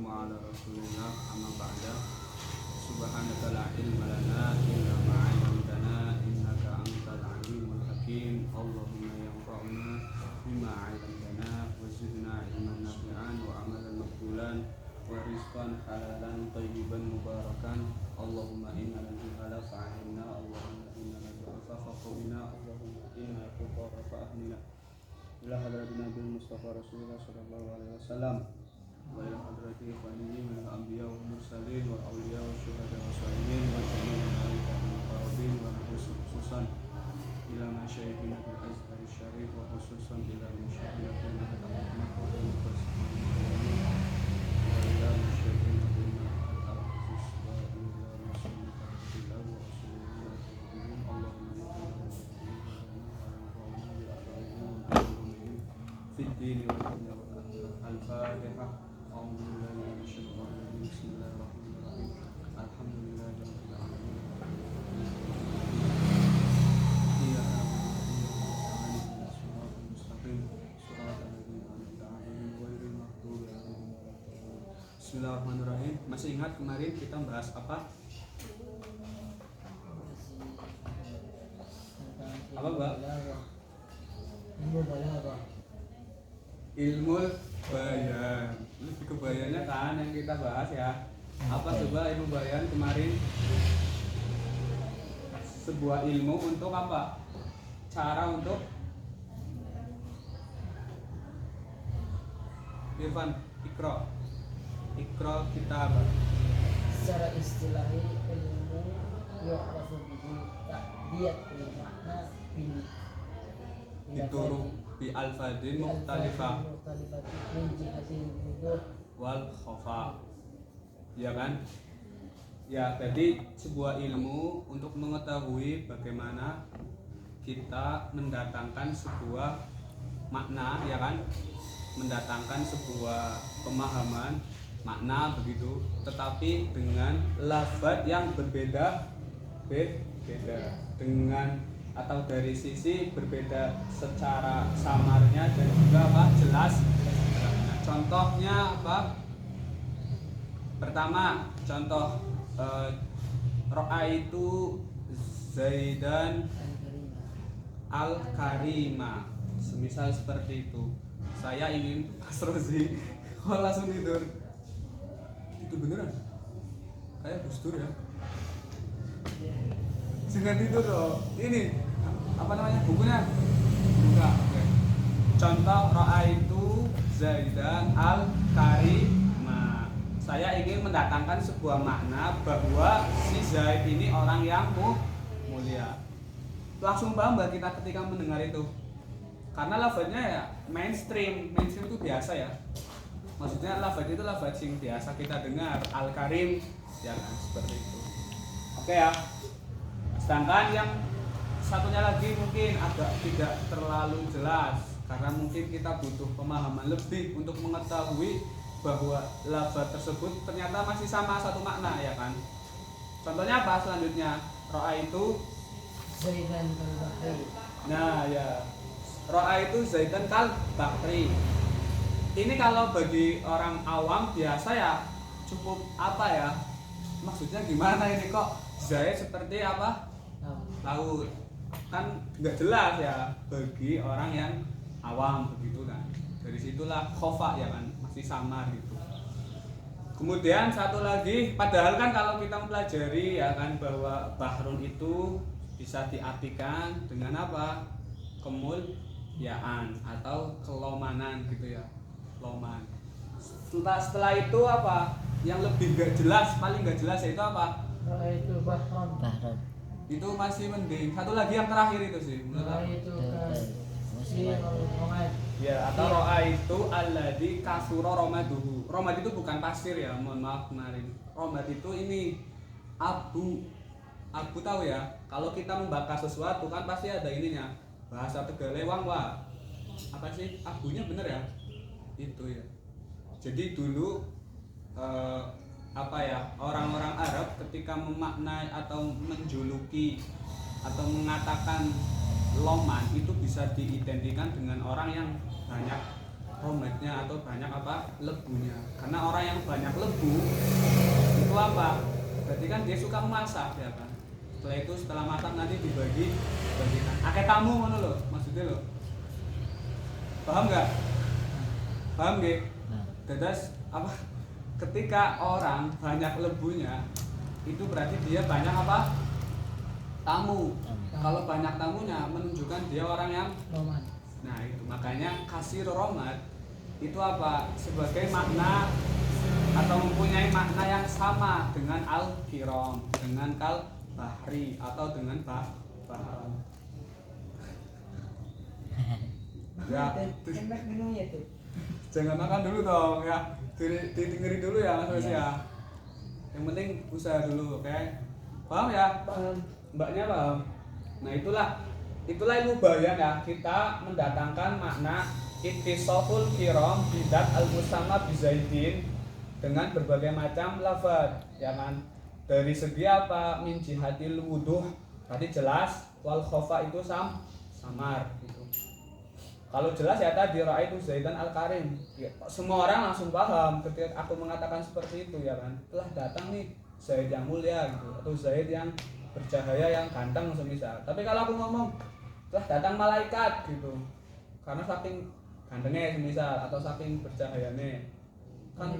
ala rasulillah amma ba'da. Subhanaka la ilma lana illa ma 'allamtana innaka antal alimul hakim. Allahumma yanfa'una bima 'allamtana wa zidna ilman nafi'an wa amalan maqbulan wa rizqan halalan thayyiban mubarakan. Allahumma inna naj'ala fa'alna, Allahumma inna naj'ala faqina, Allahumma inna fuqara fa'ahnina. Ila hadratina bil Mustafa Rasulullah sallallahu alaihi wasallam wa ila hadrati ikhwanihi min al-anbiya wal mursalin wal awliya wa syuhada wa salihin wa jami'il malaikati wal muqarrabin wa khususan ila masyayikhina fil azhar syarif wa khususan ila masyayikhina fil mahkamah wa ila masyayikhina fil mahkamah wa ila masyayikhina fil في الدين والدنيا والآخرة. الفاتحة. أعوذ بالله من الشيطان الرجيم. بسم الله الرحمن الرحيم. الحمد لله رب العالمين. إياك نعبد وإياك نستعين. اهدنا الصراط المستقيم صراط الذين أنعمت عليهم غير المغضوب عليهم ولا الضالين. Bismillahirrahmanirrahim. Masih ingat kemarin kita bahas apa? Apa, Mbak? Ilmu bayan. Lebih ke bayannya kan yang kita bahas ya. Apa coba ilmu bayan kemarin? Sebuah ilmu untuk apa? Cara untuk Irfan, Ikro kita apa? Secara istilahi ilmu yu'rafu bihi ta'diyatul makna bin Dituruk bi alfadin mukhtalifah min jihatil wuduh wal khofa, ya kan? Ya, jadi sebuah ilmu untuk mengetahui bagaimana kita mendatangkan sebuah makna, ya kan? Mendatangkan sebuah pemahaman makna begitu, tetapi dengan lafaz yang beda dengan atau dari sisi berbeda secara samarnya dan juga apa jelas. Contohnya apa? Pertama, contoh ra'aitu Zaidan al-Karima, semisal seperti itu. Saya ingin Asrozi langsung tidur. Itu beneran? Kayak Gus Dur ya. Jangan tidur loh. Ini apa namanya bukunya? Buka. Oke. Contoh ra'aitu Zaidan al-Karima. Saya ingin mendatangkan sebuah makna bahwa si Zaid ini orang yang mulia. Langsung paham mbak kita ketika mendengar itu? Karena lafaznya ya mainstream itu biasa ya. Maksudnya lafaz itu lafaz yang biasa kita dengar, al-Karim, ya kan, seperti itu. Oke ya. Sedangkan yang satunya lagi mungkin agak tidak terlalu jelas karena mungkin kita butuh pemahaman lebih untuk mengetahui bahwa lafaz tersebut ternyata masih sama satu makna, ya kan. Contohnya apa selanjutnya? Ro'a itu Zaidan al-Bahri. Nah ya, Ro'a itu Zaidan kal-Bakri. Ini kalau bagi orang awam biasa ya cukup apa ya? Maksudnya gimana ini kok Zaid seperti apa? Laut. Kan nggak jelas ya bagi orang yang awam begitu kan. Dari situlah khofa, ya kan, masih samar gitu. Kemudian satu lagi, padahal kan kalau kita mempelajari ya kan bahwa bahrun itu bisa diartikan dengan apa? Kemuliaan atau kelomanan gitu ya. Loman. Setelah itu apa? Yang lebih nggak jelas, paling nggak jelas yaitu apa? Ra'aitu bahran. Itu masih mending. Satu lagi yang terakhir itu sih. Ra'aitu kan Ya, atau ro'a itu alladzi kasura romaduhu. Romad itu bukan pasir ya, mohon maaf kemarin. Romad itu ini abu. Abu tahu ya, kalau kita membakar sesuatu kan pasti ada ininya. Bahasa Tegalewang wah. Apa sih? Abunya bener ya? Itu ya. Jadi dulu apa ya, orang-orang Arab ketika memaknai atau menjuluki atau mengatakan loman itu bisa diidentikan dengan orang yang banyak romatnya atau banyak apa lebunya. Karena orang yang banyak lebu itu apa? Berarti kan dia suka memasak ya kan. Setelah itu setelah matang nanti dibagikan. Akeh tamu ngono lho, maksudnya lho. Paham nggak? Paham nggih? Dadas apa? Ketika orang banyak lebunya itu berarti dia banyak apa? Tamu. Kalau banyak tamunya menunjukkan dia orang yang Roman. nah itu makanya kasir romat itu apa sebagai makna atau mempunyai makna yang sama dengan al-kiram, dengan kal-bahri atau dengan bahram. Ya, Enak minumnya tuh. jangan makan dulu dong ya. Dengerin dulu ya Mas Wes ya. Yang penting usaha dulu, oke? Paham ya? Paham. Mbaknya paham? Nah itulah ilmu bayan ya. Kita mendatangkan makna ittisaful kiram bidat al-musamma bizaidin dengan berbagai macam lafaz, ya kan? Dari segi apa? Min jihatil wuduh tadi jelas, wal khofa itu samar gitu. Kalau jelas ya tadi raaitu Zaidan al-Karim. Ya, semua orang langsung paham ketika aku mengatakan seperti itu ya kan. Telah datang nih Zaid yang mulia gitu atau Zaid yang bercahaya yang ganteng semisal. Tapi kalau aku ngomong telah datang malaikat gitu. Karena saking gantengnya semisal atau saking bercahayanya kan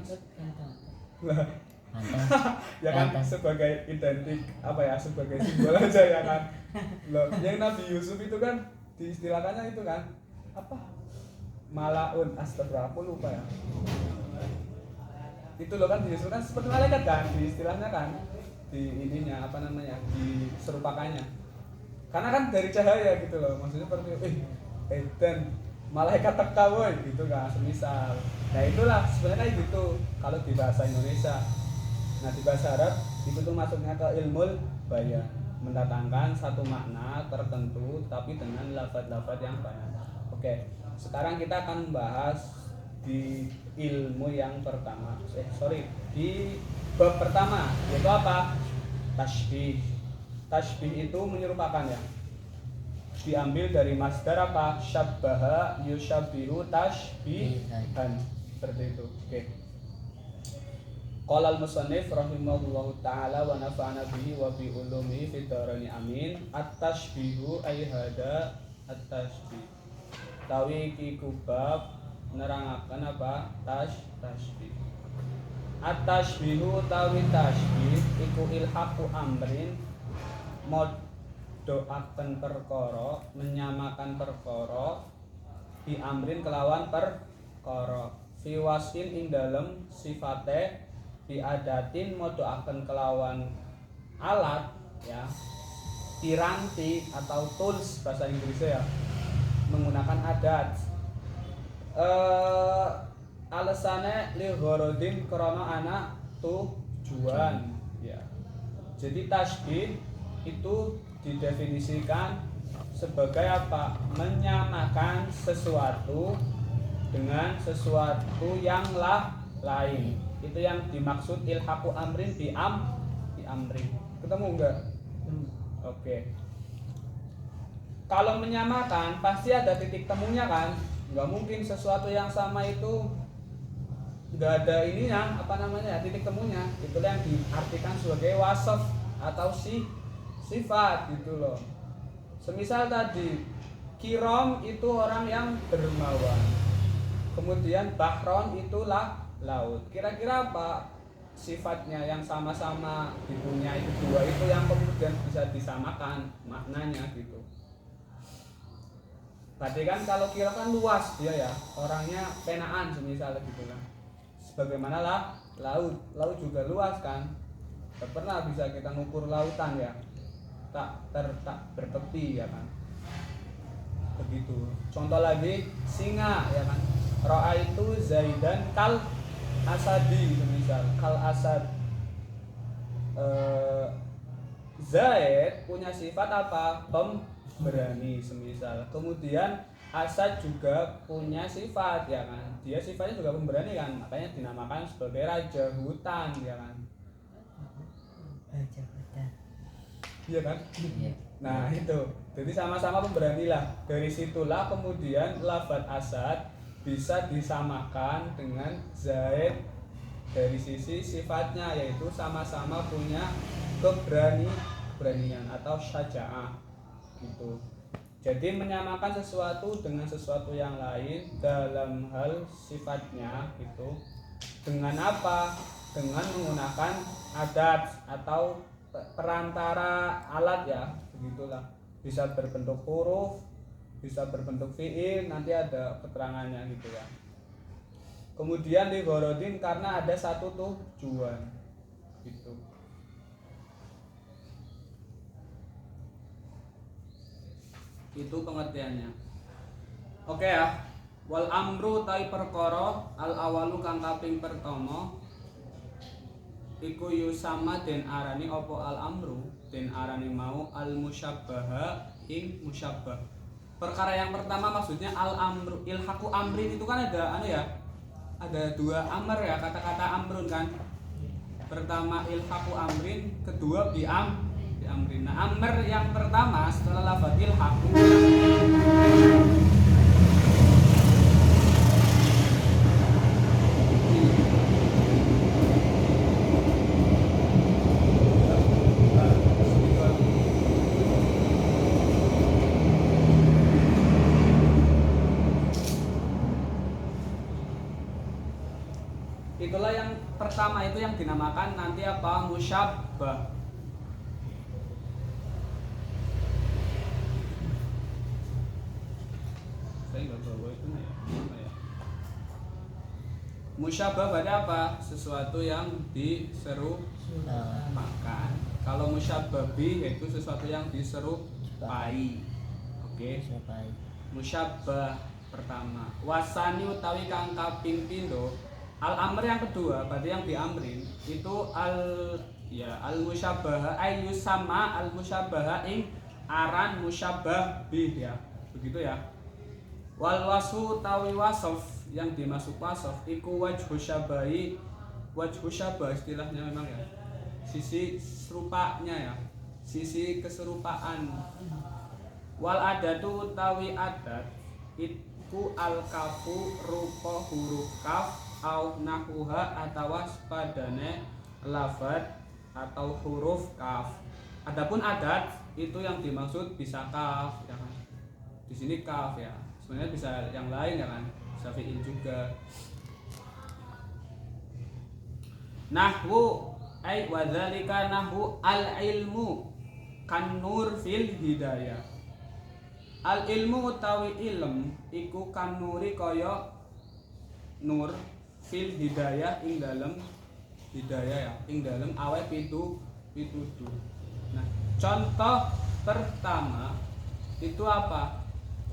ya kan sebagai identik apa ya sebagai simbol aja ya kan. Loh, yang Nabi Yusuf itu kan diistilahkannya itu kan apa malaun astagfirullah aku lupa ya itu loh kan Yusuf kan seperti malaikat kan diistilahnya kan di ininya apa namanya diserupakannya karena kan dari cahaya gitu loh maksudnya seperti dan malaikat teka woy gitu kan semisal. Nah itulah sebenarnya kayak gitu kalau di bahasa Indonesia. Nah di bahasa Arab itu tuh masuknya ke ilmu bayan mendatangkan satu makna tertentu tapi dengan lafaz-lafaz yang banyak. Oke, sekarang kita akan membahas di ilmu yang pertama. Di bab pertama yaitu apa? Tashbih. Tashbih itu menyerupakan ya. Diambil dari masdar apa? Syabbaha yushabbihu tashbihan. Seperti itu. Oke. Qala al-musannif rahimahullahu taala wa nafa'ana bihi wa bi ulumihi fid dharani amin. At-tashbihu ay hada at-tashbih. Tawi iki kubab nerangaken apa? Tashbih. At-tashbihu tawi tashbih iku ilhaqu amrin doaken perkara menyamakan perkara di amrin kelawan perkara fi wasin ing dalem sifate bi adatin modoaken kelawan alat ya piranti atau tools bahasa Inggrisnya ya menggunakan adat alasannya li gharadin krana ana tujuan ya. Jadi tasbih itu didefinisikan sebagai apa? Menyamakan sesuatu dengan sesuatu yang lain. Itu yang dimaksud ilhaqu amrin bi amrin. Ketemu enggak? Oke. Kalau menyamakan pasti ada titik temunya kan? Enggak mungkin sesuatu yang sama itu enggak ada ininya, apa namanya? Titik temunya. Itulah yang diartikan sebagai wasaf atau sifat gitu loh. Semisal tadi kiram itu orang yang dermawan. Kemudian bahron itulah laut. Kira-kira apa sifatnya yang sama-sama dipunyai kedua itu yang kemudian bisa disamakan maknanya gitu. Berarti kan kalau kira kan luas dia ya, orangnya penaan semisal gitu kan. Sebagaimana lah laut juga luas kan. Tak pernah bisa kita ngukur lautan ya. Tak bertepi ya kan. Begitu. Contoh lagi singa ya kan. Ro'a itu Zaidan kal asadi semisal kal asad. Zaid punya sifat apa? Pemberani semisal. Kemudian Asad juga punya sifat ya kan. Dia sifatnya juga pemberani kan. Makanya dinamakan sebagai raja hutan ya kan. Raja hutan. Iya kan? Iya. Nah itu. Jadi sama-sama pemberani lah. Dari situlah kemudian lafaz Asad bisa disamakan dengan Zaid dari sisi sifatnya, yaitu sama-sama punya keberanian atau syaja'ah gitu. Jadi menyamakan sesuatu dengan sesuatu yang lain dalam hal sifatnya itu dengan apa? Dengan menggunakan adat atau perantara alat ya, begitulah. Bisa berbentuk huruf, bisa berbentuk fiil, nanti ada keterangannya gitu ya. Kemudian di gharadin karena ada satu tujuan gitu. Itu pengertiannya. Oke ya. Wal amru tai perkara al awalu kang kaping pertama iku yusama den arani apa al amru den arani mau al musyabbaha ing musyabbah. Perkara yang pertama maksudnya al amru ilhaqu amrin itu kan ada ya. Ada dua amr ya, kata-kata amrun kan. Pertama ilhaqu amrin, kedua bi amrin. Nah, amr yang pertama setelah lafaz ilhaqu itulah yang pertama itu yang dinamakan nanti apa? Musyabbah. Saya nggak bawa itu ya. Musyabbah berarti apa? Sesuatu yang diserupakan. Kalau musyabbah bi itu sesuatu yang diserupai. Oke. Musyabbah pertama. Wasani utawi kang kaping pindho. Al amr yang kedua, berarti yang diamrin itu al musyabbah ayyus sama al musyabbah ing aran musyabbah bih ya. Begitu ya. Wal wasu tawi wasof yang dimasuk wasof iku wajhu syabahi. Wajhu syabah istilahnya memang ya. Sisi serupanya ya. Sisi keserupaan. Wal adatu tawi adat iku al kafu rupa huruf kaf au nahuha atau padane lafad atau huruf kaf. Adapun adat itu yang dimaksud bisa kaf ya kan. Di sini kaf ya. Sebenarnya bisa yang lain ya kan. Bisa fi'il juga. Nahwu ai wa dzalika nahwu al ilmu kan nur fil hidayah. Al ilmu utawi ilm iku kan nuri kaya nur fil hidayah ing dalem hidayah ya, ing dalem awet pituduh. Nah, contoh pertama itu apa?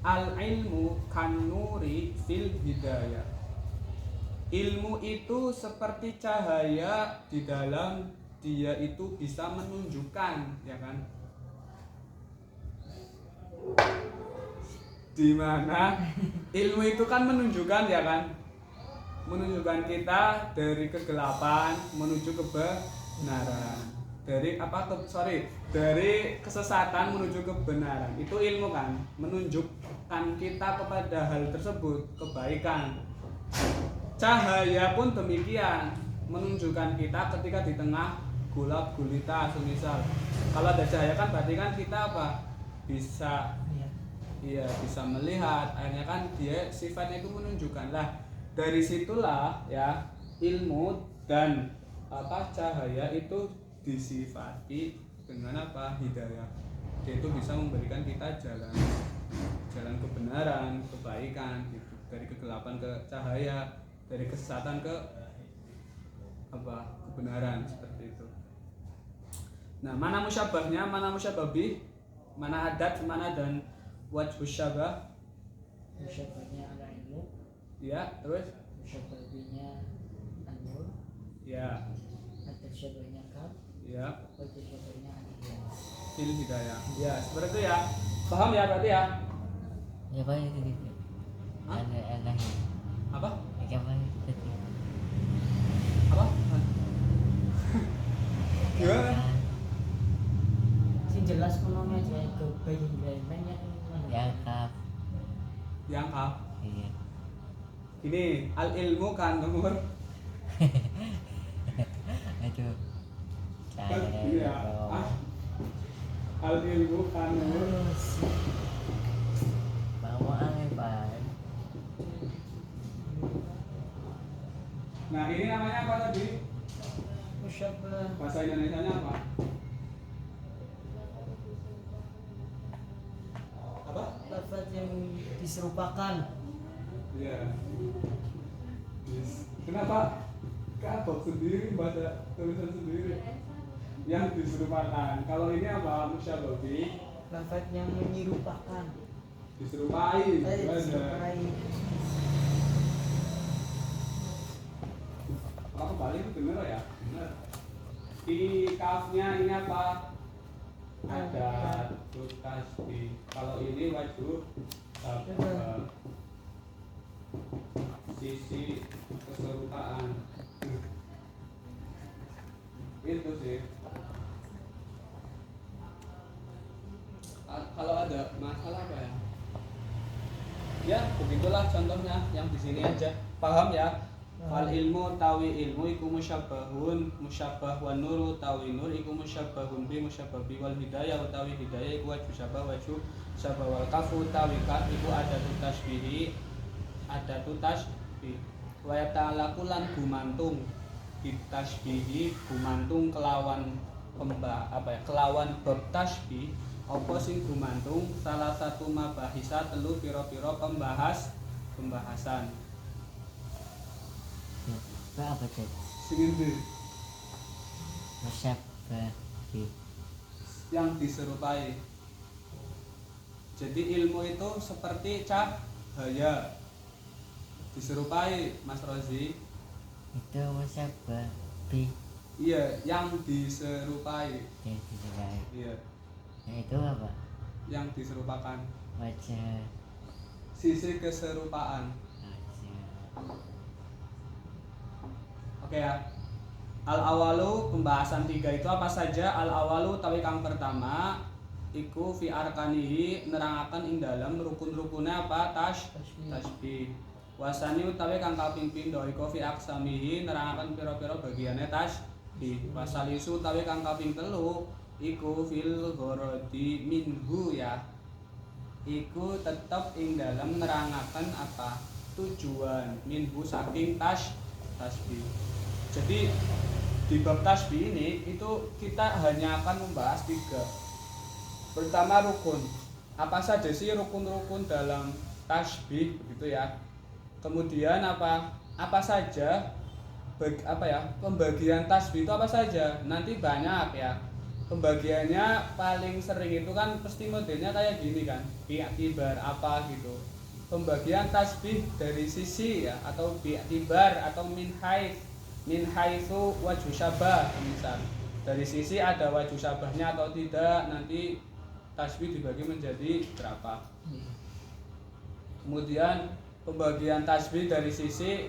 Al ilmu kan nuri fil hidayah. Ilmu itu seperti cahaya di dalam dia itu bisa menunjukkan ya kan. Dimana ilmu itu kan menunjukkan ya kan, menunjukkan kita dari kegelapan menuju kebenaran, dari dari kesesatan menuju kebenaran. Itu ilmu kan, menunjukkan kita kepada hal tersebut, kebaikan. Cahaya pun demikian, menunjukkan kita ketika di tengah gulab gulita semisal. Kalau ada cahaya kan berarti kan kita apa? Bisa bisa melihat, akhirnya kan dia sifatnya itu menunjukkan lah. Dari situlah ya ilmu dan cahaya itu disifati dengan apa? Hidayah. Dia itu bisa memberikan kita jalan kebenaran, kebaikan gitu. Dari kegelapan ke cahaya, dari kesesatan ke kebenaran seperti itu. Nah, mana musyabbahnya, mana musyabbah bih, mana adat, mana dan wajhu syabah. Musyabbahnya ala ilmu. Ya, terus Musyabbahnya an-nur. Ya. Adat syabahnya kaf. Ya. Wajhu syabahnya al-hidayah. Fil hidayah. Ya, seperti itu ya. Paham ya berarti ya? Ya Pak itu gitu. Aneh. Apa? Ya Pak itu. Apa? Gimana? Sing jelas kononya aja ke bayi banyak yang kaf Yang kaf. iya Gini, al ilmu kan nomor Aduh. kan Saya gini ya. Al ilmu kan nomor mau aneh Pak. Nah, ini namanya apa tadi? Musyabbah. Bahasa Indonesianya apa? Apa? Lafaz yang diserupakan. Iya. Yes. Kenapa? Kabok sendiri baca tulisan sendiri yang diserupakan. Kalau ini apa? Musyabbah bi Lafaz yang menyerupakan. diserupai. Diserupai. Kalau kembali itu bener ya? Bener. Di kafnya ini apa? Ada tasbih. Kalau ini wajib sisi keserupaan. Itu sih. Kalau ada masalah apa ya? Ya, begitulah contohnya yang di sini aja. Paham ya? Fal ilmu tawi ilmu iku musyabbahun musyabbah wan nuru tawi nur iku musyabbahun bi musyabbah bi wal hidayah utawi hidayah iku wajhu syabah wajhu syabah wal kafu tawi kaf iku adatu tasbihi adatu tasbih wa ta'ala lan gumantung ditasbihi gumantung kelawan kelawan bab tasbih apa sing gumantung salah satu mabahisa telu pira-pira pembahasan Apa tadi? sing endi Musyabbah bi. yang diserupai. Jadi ilmu itu seperti cahaya diserupai, Mas Rozi. Itu musyabbah bi. Iya, yang diserupai. Yang diserupai. Iya, Nah, itu apa? yang diserupakan. Wajah. Sisi keserupaan. Wajah. Oke ya. Al awalu pembahasan 3 itu apa saja? Al awalu tawi kang pertama iku fi arkanihi nerangaken ing dalam rukun-rukune apa? Tasbih. Wasani utawi kang kaping pindho iku fi aksamihi nerangaken pira-pira bagiane tasbih. Wasalisu utawi kang kaping telu iku fil gharadi minhu ya. Iku tetep ing dalam nerangaken apa? Tujuan minhu saking tasbih. Jadi di bab tasbih ini itu kita hanya akan membahas 3. Pertama rukun. Apa saja sih rukun-rukun dalam tasbih begitu ya. Kemudian apa saja pembagian tasbih itu apa saja? Nanti banyak ya. Pembagiannya paling sering itu kan pasti modelnya kayak gini kan. Bi'tibar apa gitu. Pembagian tasbih dari sisi ya atau bi'tibar atau min haitsu wajhu syabah misal. Dari sisi ada wajhu syabahnya atau tidak, nanti tasbih dibagi menjadi berapa. Kemudian pembagian tasbih dari sisi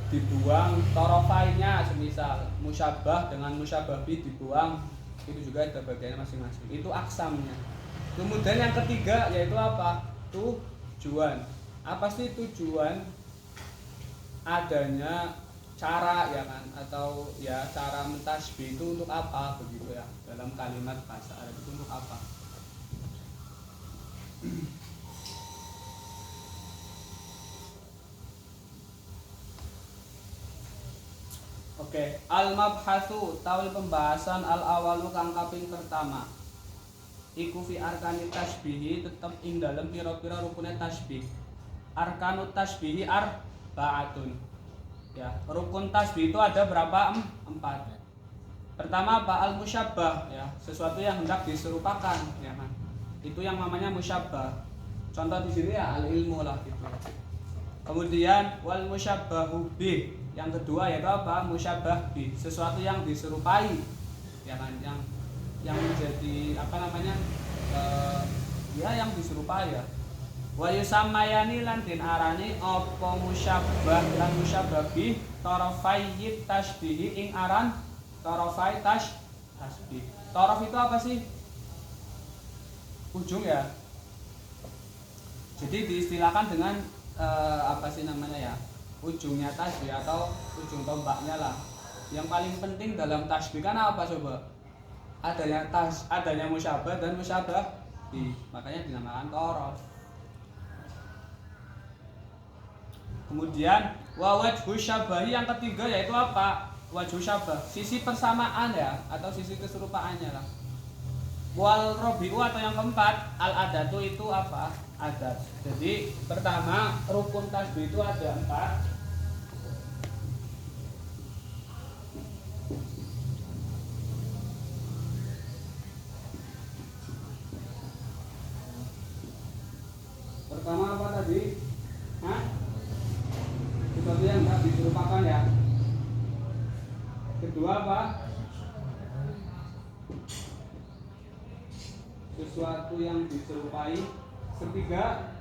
dibuang torofainya, semisal musyabah dengan musyabah bi dibuang, itu juga ada bagiannya masing-masing. Itu aksamnya. Kemudian yang ketiga yaitu apa? Tujuan. Apa sih tujuan adanya cara ya kan, atau ya cara mentasbih itu untuk apa begitu ya, dalam kalimat bahasa Arab itu untuk apa? Oke, al-mabhatsu tawil pembahasan al-awalu kang kaping pertama. Iku fi arkani tasbihi tetep ing dalem pira-pira rukune tasbih. Arkanut tasbihi arba'atun. Ya, rukun tasbih itu ada berapa? 4. Pertama apa? Al-musyabbah ya, sesuatu yang hendak diserupakan ya kan. Itu yang namanya musyabbah. Contoh di sini ya al-ilmu lah gitu. Kemudian wal musyabbahu bih. Yang kedua yaitu apa? Musyabbah bih, sesuatu yang diserupai ya kan, yang menjadi yang diserupai ya. Wa yusammayani lan den arani apa musyabbah lan musyabbah bih tarafai tasbih ing aran tarafai tasbih. Taraf itu apa sih? Ujung ya. Jadi diistilahkan dengan apa sih namanya ya, ujungnya tasbih atau ujung tombaknya lah. Yang paling penting dalam tasbih kan apa coba? Adanya musyabah dan musyabah makanya dinamakan torof. Kemudian wajhu syabahi yang ketiga yaitu apa? Wajhu syabah, sisi persamaan ya atau sisi keserupaannya lah. Wal robiu atau yang keempat al adatu itu apa? Adat. Jadi pertama rukun tasbih itu ada 4. Pertama apa tadi? Hah? Sesuatu yang tidak diserupakan ya. Kedua apa? Sesuatu yang diserupai. Ketiga,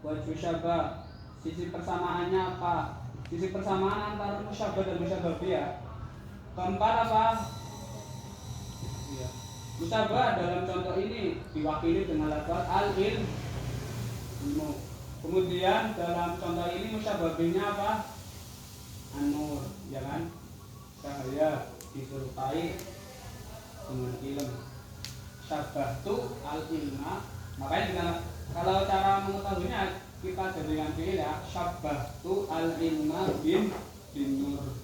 wajhu syabah, sisi persamaannya apa? Sisi persamaan antara musyabah dan musyabah ya. Keempat apa? Iya. Musyabah dalam contoh ini diwakili dengan lafaz al-ilmu. Kemudian dalam contoh ini musyabahnya apa? An-nur, ya kan? Cahaya diserupai dengan ilmu. Syabahtu al-ilma. Makanya kita, kalau cara mengetahuinya kita jadikan fi'il ya. Syabahtu al-ilma bin nur.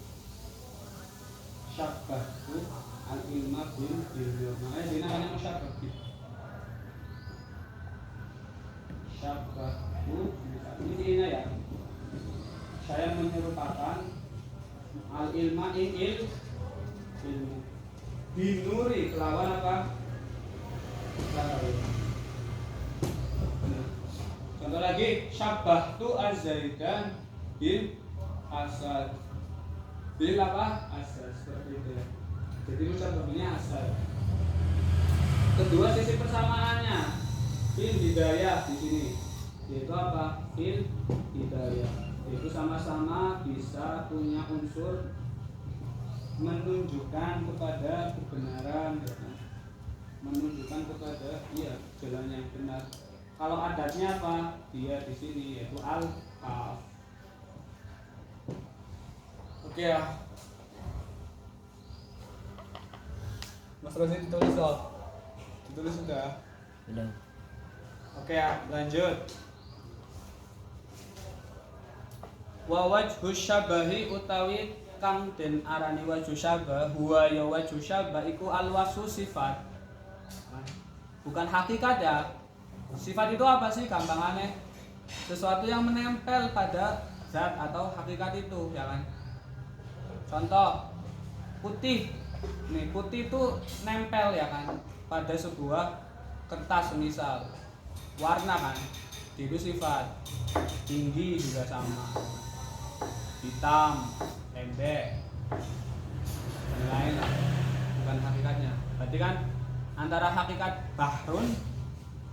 Syabahtu al-ilma bin nur. Makanya ini namanya musyabah. Syabahtu ini ya. Saya menyerupakan al-ilma ilmu binuri kelawan apa? Contoh lagi, syabahtu az-zaidan bil asad. Bil apa? Asad, seperti itu ya. Jadi musyabahnya asad. Kedua sisi persamaannya bil hidayah di sini. Yaitu apa? Bil hidayah. Yaitu sama-sama bisa punya unsur menunjukkan kepada kebenaran, menunjukkan kepada jalan yang benar. Kalau adatnya apa? Dia di sini yaitu al-kaf. Oke ya. Mas Rozi ditulis loh. Ditulis sudah. Belum. Oke ya, lanjut. Wa wajhu syabahi utawi kang den arani wajhu syabah huwa ya wajhu syabah iku alwasu sifat. Bukan hakikat ya. Sifat itu apa sih gampangannya? Sesuatu yang menempel pada zat atau hakikat itu, ya kan? Contoh putih. Nih, putih itu nempel ya kan pada sebuah kertas misal. Warna kan. Itu sifat. Tinggi juga sama. Hitam, pendek, dan lain lah. Bukan hakikatnya. Berarti kan antara hakikat bahrun,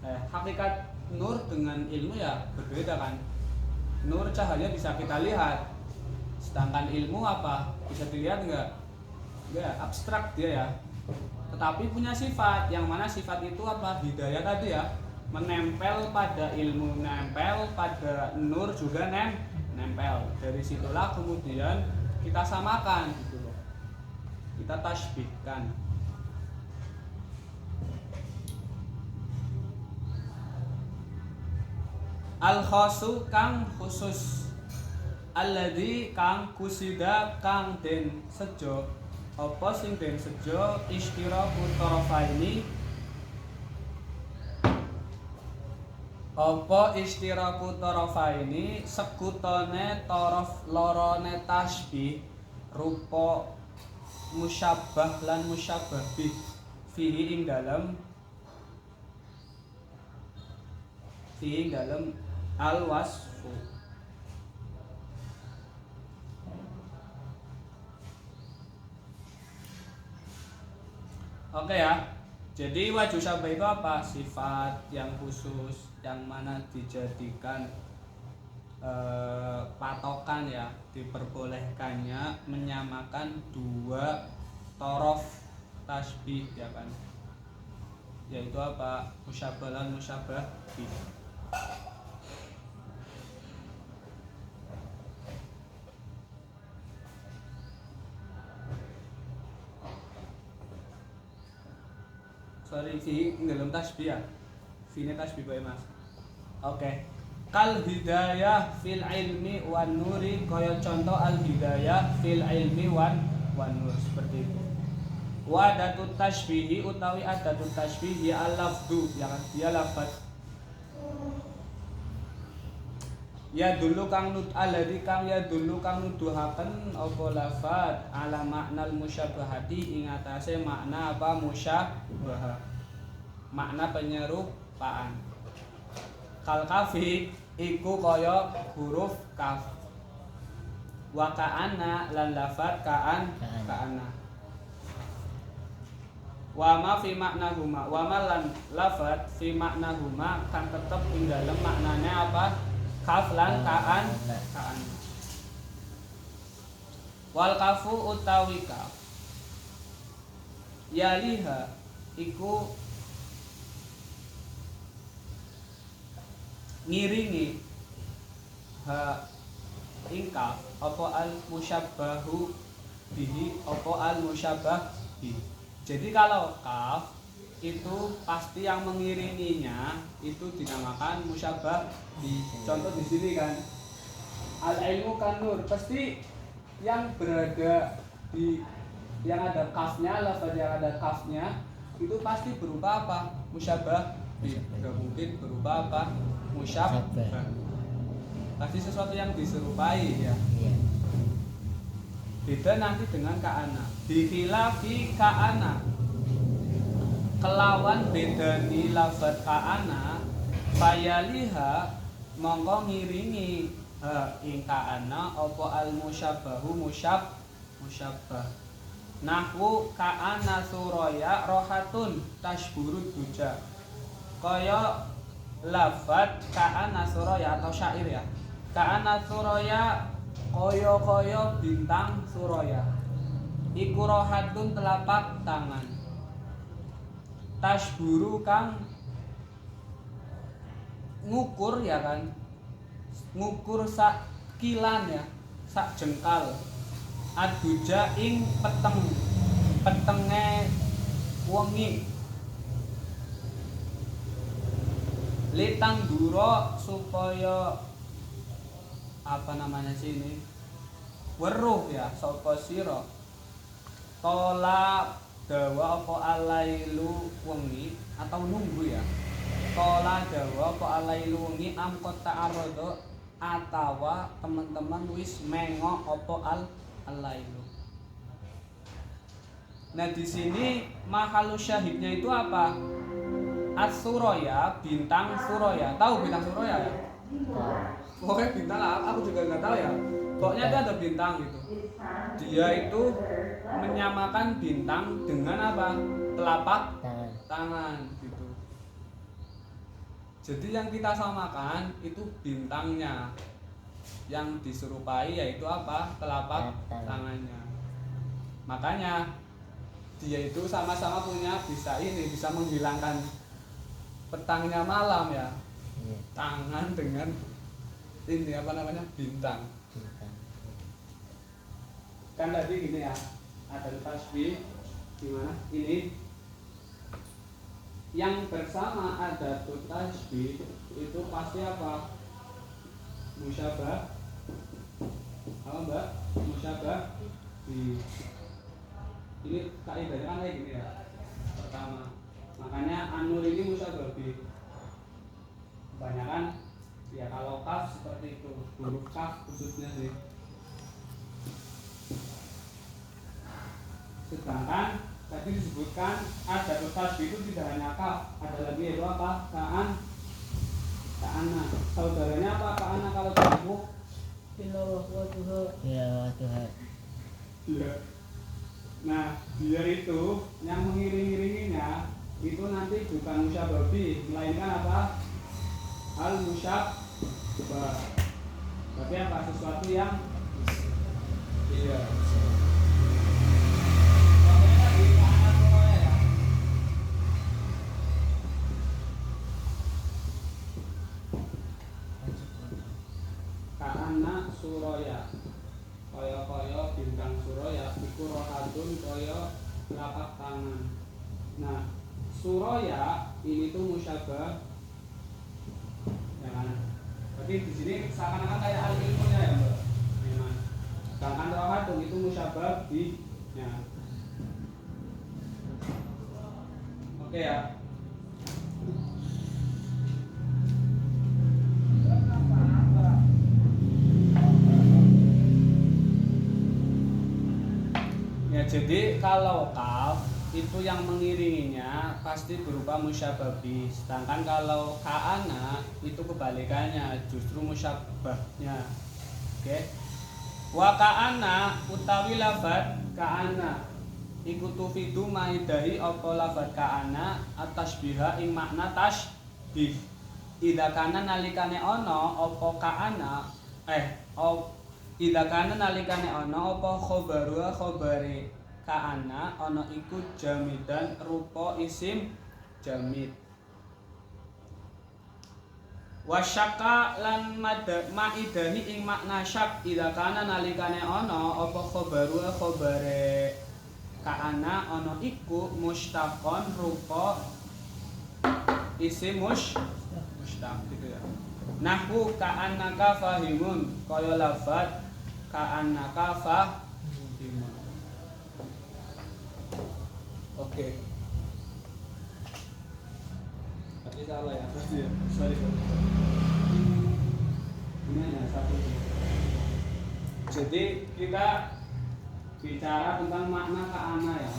hakikat nur dengan ilmu ya berbeda kan. Nur cahaya bisa kita lihat, sedangkan ilmu apa? Bisa dilihat enggak? Enggak, abstrak dia ya. Tetapi punya sifat, yang mana sifat itu apa? Hidayah tadi ya, menempel pada ilmu, nempel pada nur juga nempel. Dari situlah kemudian kita samakan gitu loh. Kita tasbihkan. Al-khasu kang khusus, alladzi kang kusida kang den sejo, apa sing den sejo istiraku tarafaini, apa istiraku tarafaini sekutone taraf lorone tasbih rupa musyabbah lan musyabbah bih fihi ing dalem al-wasfu. Oke ya. Jadi wajhu syabah itu apa? Sifat yang khusus yang mana dijadikan patokan ya, diperbolehkannya menyamakan dua torof tasbih ya kan. Yaitu apa? Musyabbah dan musyabbah bih. sorry fi dalam tasbih ya. Fi ini tasbih bae Mas. Oke. Kal hidayah fil ilmi wan nuri, kaya contoh al hidayah fil ilmi wan nur seperti itu. Wa adatut tasbihi utawi adatut tasbih ya al lafdu, ya kan dia lafaz. Ya dulu kang nut alladzi kang ya dulu kang nuduhaken apa lafaz ala maknal musyabahati ing atase makna apa musyabah. Makna penyerupaan. Kal kafi iku kaya huruf kaf. Wa ka'anna lan lafaz ka'anna. Wa ma fi maknahuma wa ma lan lafaz fi maknahuma kang tetep ing dalem maknane apa? Kaf lan ka'an. Wal kafu utawi kaf yaliha iku ngiringi ha ingkaf apa al musyabbahu bihi apa al musyabbah bihi. Jadi kalau kaf itu pasti yang mengiringinya itu dinamakan musyabbah bi. Contoh di sini kan al ilmu kan nur, pasti yang berada di yang ada kafnya, lafaz yang ada kafnya itu pasti berupa apa? Musyabbah bi. Tidak mungkin berupa apa? Musyabbah. Pasti sesuatu yang diserupai ya. Iya. Beda nanti dengan ka'ana. Bikhilafi ka'ana. Kelawan bedani lafaz ka'ana fayaliha mongko ngiringi ing ka'ana apa al musyabbahu musyabbah. Nahwu ka'ana suraya rohatun tashburud duja. Kaya lafaz ka'ana suraya atau syair ya. Ka'ana suraya kaya bintang suraya. Iku rohatun telapak tangan. Tashburu kang ngukur ya kan, ngukur sak kilan ya, sak jengkal. Aduja ing petenge wengi. Litang duro supaya apa namanya sih ini? Weruh ya, sapa sira. Tola dawa apa alailu wengi atau nunggu ya. Tola dawa apa alailu wengi am kota arodo atawa teman-teman wis mengo apa alailu. Nah di sini mahalus syahidnya itu apa? As-suraya, bintang suraya. Tahu bintang suraya ya? Pokoknya bintang aku juga nggak tahu ya. Pokoknya itu ada bintang gitu. Dia itu menyamakan bintang dengan apa? Telapak tangan gitu. Jadi yang kita samakan itu bintangnya. Yang diserupai yaitu apa? Telapak tangannya. Makanya dia itu sama-sama punya bisa menghilangkan petangnya malam ya. Tangan dengan ini apa namanya? Bintang. Kan tadi gini ya, ada tasbih gimana? Ini yang bersama ada tasbih itu pasti apa? Musyabbah. Apa Mbak? Musyabbah di ini kaidahnya kan kayak gini ya. Pertama, makanya anur ini musyabbah bi. Kebanyakan ya kalau kaf seperti itu, huruf kaf khususnya sih. Sedangkan tadi disebutkan ada tasbih itu tidak hanya kaf, ada lagi yaitu apa? Ka'ana. Saudaranya apa ka'ana kalau disebut? Tuhan. Iya. Nah, dia itu yang mengiring-iringinya itu nanti bukan musyabbah bi, melainkan apa? Al musyabbah. Berarti apa? Sesuatu yang iya. Ka'ana suraya. Kaya bintang suraya iku rohatun kaya telapak tangan. Nah, Suraya ini tuh musyabah, ya kan? Berarti di sini seakan-akan kayak al ilmunya ya mbak. Memang. Sedangkan rohatun itu musyabah bi, ya. Oke ya. Ya jadi kalau kaf itu yang mengiringinya pasti berupa musyabah bi. Sedangkan kalau ka'ana itu kebalikannya, justru musyabahnya. Oke. Wa ka'ana utawi lafad ka'ana iku tufidu maidahi apa lafad ka'ana atasbiha ing makna tasbih. Ida kana nalikane ana apa ka'ana Ida kana nalikane ana apa khabare ka'ana ana iku jamidan rupa isim jamid. Wasyaka lan maidani ing makna syak ida kana nalikane ana apa khabare ka'ana ana iku mustaqon rupa isim mustaq gitu ya. Nahwu ka'annaka fahimun kaya lafad ka'annaka fahimun. Oke. Tapi salah ya. Sorry. Ini hanya satu. Jadi kita bicara tentang makna ka'ana ya.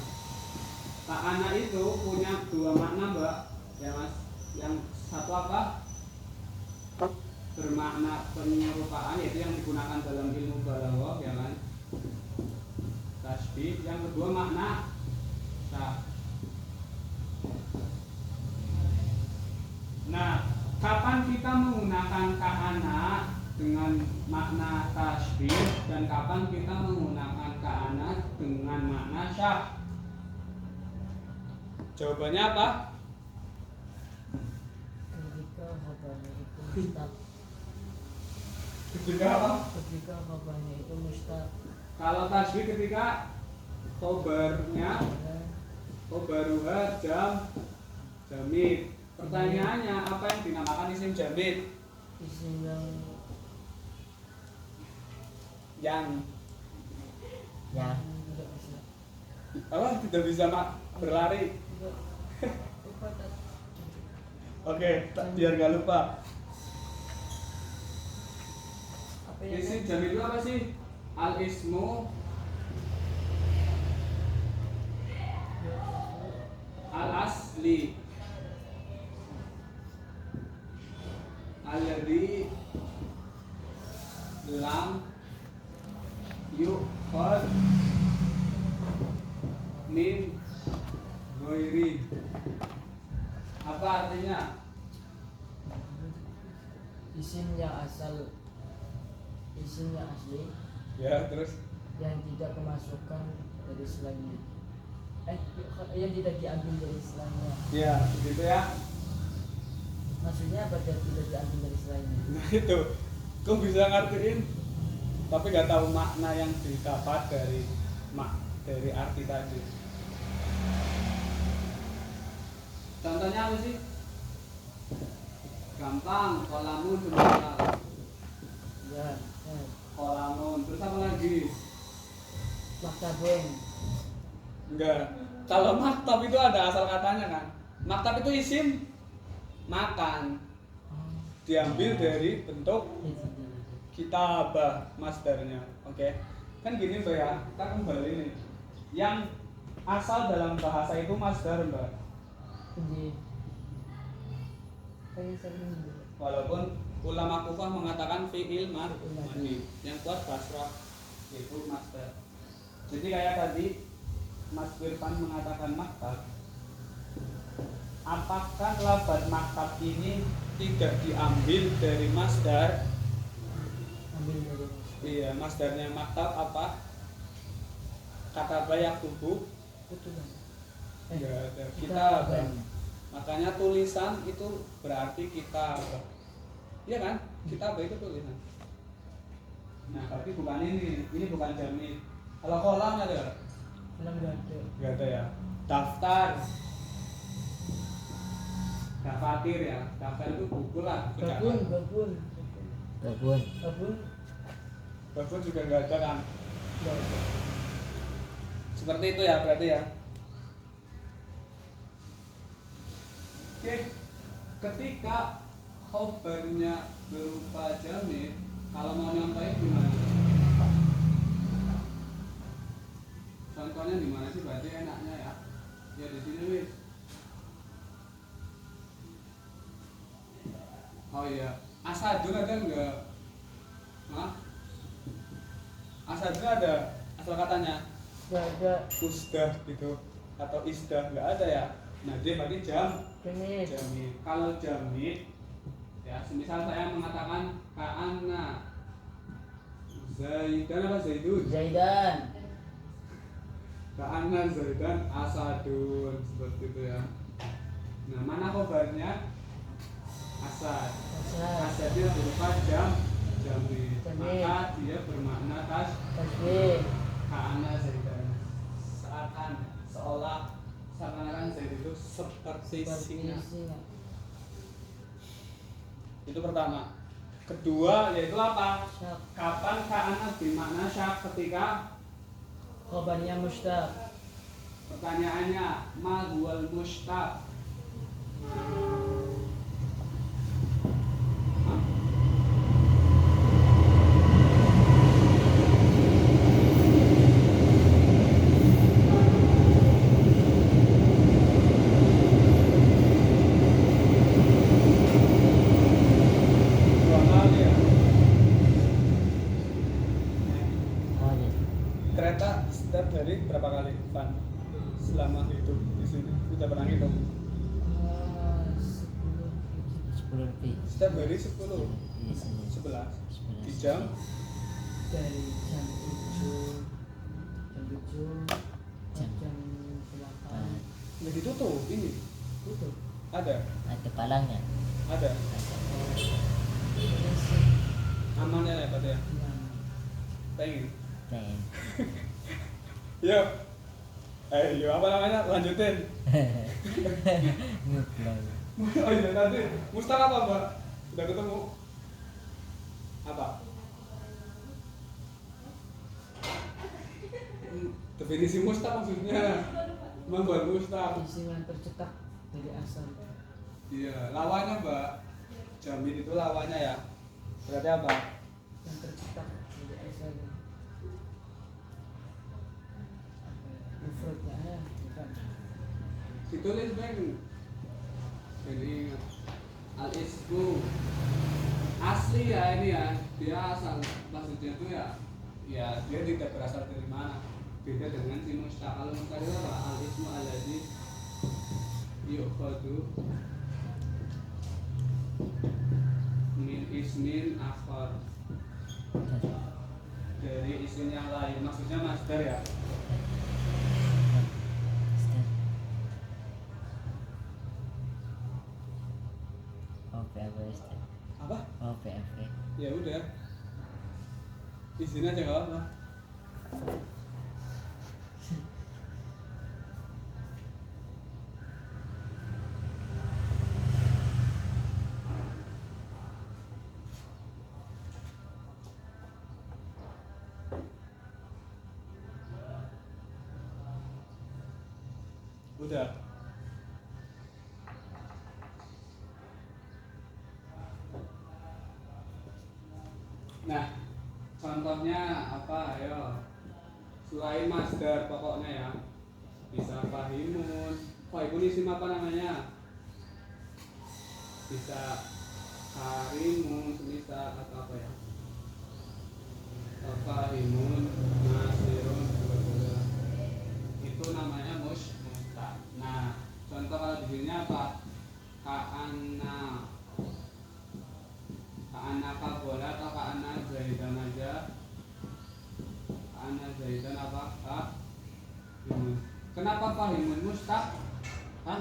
Ka'ana itu punya dua makna mbak, ya mas. Yang satu apa? Bermakna penyerupaan, yaitu yang digunakan dalam ilmu balaghah, ya kan? Tasbih. Yang kedua makna syak. Nah, kapan kita menggunakan ka'ana dengan makna tasbih dan kapan kita menggunakan ka'ana dengan makna syak? Jawabannya apa? Ketika khabarnya itu mustaq. Ketika apa? Ketika khabarnya itu mustaq. Kalau tasbih ketika khobarnya khobaruha jamid. Pertanyaannya apa yang dinamakan isim jamid? Isim Yang tidak bisa. apa? Tidak bisa berlari. Oke, biar gak lupa. Isim jamid itu apa sih? Al ismu al asli alladhi lam yukhad min ghairi. Apa artinya? Isim yang asal, isim yang asli Ya, terus yang tidak kemasukan dari selainnya, yang tidak diambil dari selainnya. ya, begitu ya. Maksudnya apa dia tidak diambil dari selainnya? Nah itu, kok bisa ngertiin tapi nggak tahu makna yang didapat dari arti tadi. Contohnya apa sih? Gampang, kolamun sebentar. Ya, Kolamun, terus apa lagi? maktabun. Enggak. Kalau maktab itu ada asal katanya kan. Maktab itu isim makan. Diambil dari bentuk kitabah masdarnya. Oke. Kan gini Mbak ya, kita kembali nih. Yang asal dalam bahasa itu masdar Mbak. Jadi pengen sering Walaupun ulama Kufah mengatakan fi'il madhi. Yang kuat Basrah itu masdar. Jadi kayak tadi Mas Firman mengatakan maktab. Apakah lafaz maktab ini tidak diambil dari masdar? ambil dari Iya, masdarnya maktab apa? Kata bayak tubuh kutuban. enggak ada. Kitabah. Makanya tulisan itu berarti kitabah. Iya kan? Kitabah itu tulisan. Nah, tapi bukan ini bukan jamid. Kalau kolam ada? Film gak ada. Enggak ada ya. Daftar. Dafatir ya. Daftar itu buku lah. Babun, babun. Babun. Babun. Babun juga nggak ada kan. Nggak ada. Seperti itu ya berarti ya. Oke. Ketika khobarnya berupa jamid, kalau mau nyontohin gimana? Contohnya di mana sih berarti enaknya ya? Ya di sini wis. Oh iya, asadun ada enggak? Hah? Asadun ada asal katanya Nggak ada. usdah gitu atau isdah nggak ada ya. Nah dia pakai Jamid. jamid. Kalau jamid ya, semisal saya mengatakan ka'anna Zaidan apa Zaidun? Zaidan. Ka'anna Zaidan asadun, seperti itu ya. Nah mana khobarnya? Asad. Asad. Asadnya berupa jamid. Jamid. Maka dia bermakna Tasbih. Ka'anna Zaidan, seakan seolah seakan-akan Zaid itu seperti singa. Itu pertama. Kedua yaitu apa? Syak. Kapan ka'anna bermakna syak? Ketika Khobarnya mustaq. pertanyaannya ma huwal mushtaq? Dua kali ya. Oh iya. Kereta setiap hari berapa kali, Van? Selama hidup di sini, kita pernah hitung. 10 10 lebih. Setiap hari 10, Iya, sini. 11 di 11. jam. dari jam 7 Jam jam 8 Nggak ditutup ini. tutup. Ada, Ada palangnya. ada. Terus Aman ya berarti ya. yang Pengen. Teng. Yuk. Yuk apa namanya? Lanjutin. Ngeblok. Oh iya nanti. Mustaq apa Mbak? Udah ketemu? Apa? Definisi mustaq maksudnya membuat mustaq. isinya tercetak dari asal. Iya, lawannya Mbak. Jamid itu lawannya ya. Berarti apa? Yang tercetak dari asal. Mufradnya ya, bukan. Ditulis Bang. Jadi ingat. Al-isbu asli ya ini ya, dia asal maksudnya itu ya dia tidak berasal dari mana, beda dengan si mustaq. Kalau mustaq itu apa? Al-ismu alladzi yukhadu min ismin akhar, dari isim yang lain, maksudnya masdar ya. OPF Ustaz. Apa? OPF. Ya udah, izin aja nggak apa. Udah. Nah, contohnya apa? Ayo. Selain masdar pokoknya ya. Bisa fahimun. Fahimun isim apa namanya? Bisa harimun, semisal atau apa ya? Fahimun, nasirun, sebagainya. Itu namanya mustaq. Nah, contoh kalau di sini apa? Ka'anna kabola atau ka'anna zaidan aja. Ka'anna zaidan apa? Fahimun. Kenapa fahimun mustaq? Hah?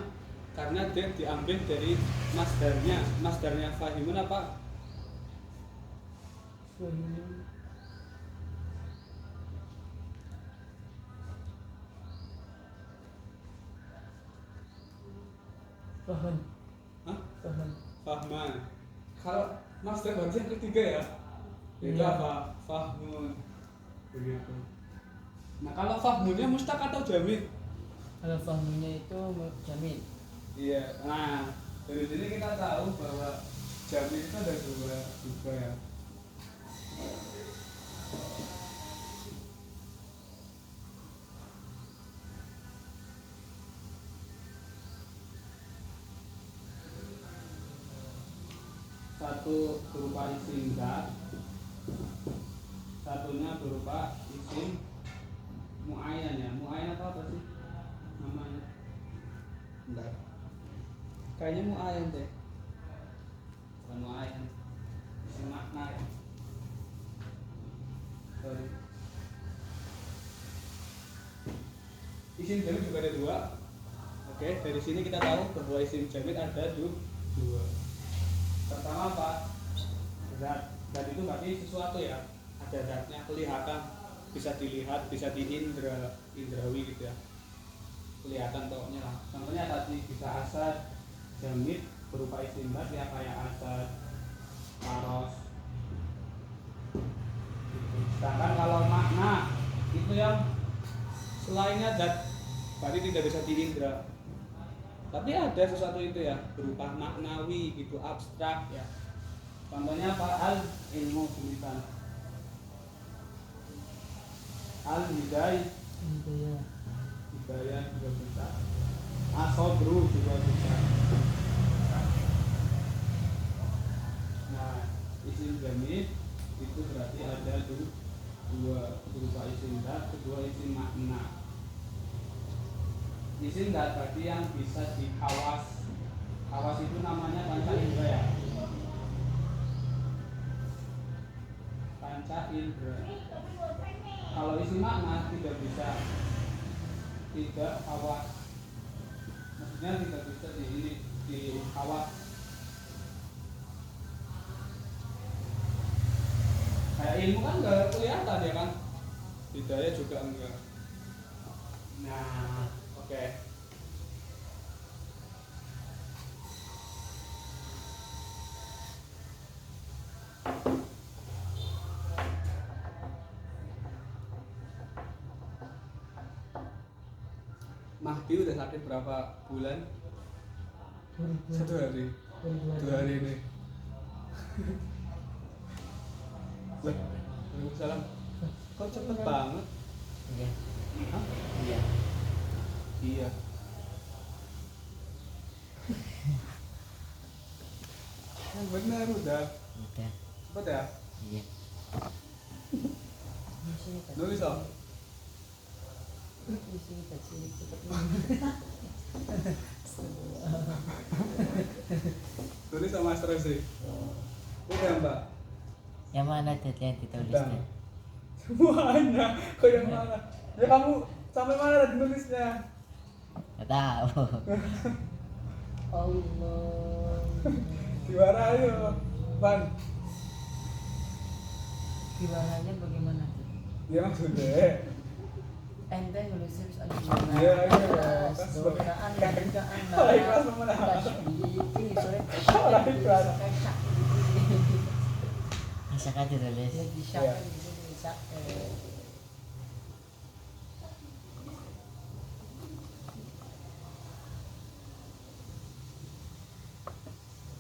Karena dia diambil dari masdarnya. Masdarnya fahimun apa? Fahimun. Faham. Hah? Paham. Fahman. Kalau masdar berarti yang ketiga ya. Itu Iya. apa? Fahmun. Begitu. Nah, kalau fahmunnya mustaq atau jamid? Kalau fahmunya itu jamin. Iya. Nah, dari sini kita tahu bahwa jamid itu ada dua juga ya. Satu berupa isim zat, satunya berupa isim muayyan ya. Muayyan atau apa sih namanya? Bentar. Kayaknya muayyan deh. Bukan muayyan. Isim makna ya. Sorry. Isim jamid juga ada dua. Oke, dari sini kita tahu bahwa isim jamid ada dua. Pertama apa? Zat. Zat itu berarti sesuatu ya. Ada zatnya kelihatan, bisa dilihat, bisa indrawi gitu ya. Kelihatan pokoknya lah. Contohnya tadi bisa asad, jamid berupa isim zat ya kayak asad, paros. Gitu. Sedangkan kalau makna itu yang selainnya zat berarti tidak bisa diindra. Tapi ada sesuatu itu ya berupa maknawi gitu, abstrak ya. Contohnya apa? Al ilmu tulisan. Al hidayah, Iya. hidayah juga bisa. Asobru juga bisa. Nah, isim jamid itu berarti ada dua berupa isim zat, kedua isim makna. Isim zat berarti yang bisa dihawas. Hawas itu namanya panca indera ya. Panca indera. Kalau isim makna tidak bisa, tidak hawas. Maksudnya tidak bisa dihawas. Kayak ilmu kan nggak kelihatan ya kan, hidayah juga enggak. Nah, oke. Mahdi udah sakit berapa bulan? 1 hari. 2 hari ini. Waalaikumsalam. Kok cepet banget? Iya. Hah? Iya. Iya. Yang benar udah. Udah. Cepet ya? Iya. Nulis dong. Tulis sama stresi. Udah Mbak. Yang mana tuh yang ditulisnya? Semuanya. Kok yang mana? Ya kamu sampai mana tadi nulisnya? Nggak tahu. Allah. Gimana ayo, Ban? Gimana bagaimana? Ya maksudnya. Ente nulisnya bisa ada Iya, iya. Dokaan, dokaan, Kalau ikhlas mana? tasbih, sore Kalau ikhlas. Misalkan ditulis. Ya bisa Iya. kan bisa.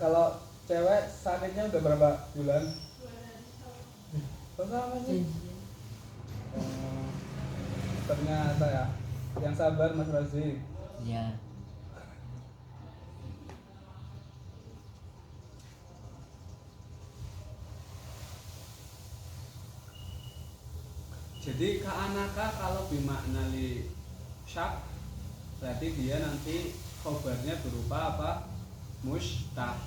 Kalau cewek sakitnya udah berapa bulan? Namanya? Ternyata ya. Yang sabar Mas Razi. Iya. Jadi ka'anaka kalau bimakna li syak berarti dia nanti khobarnya berupa apa? Mustaq.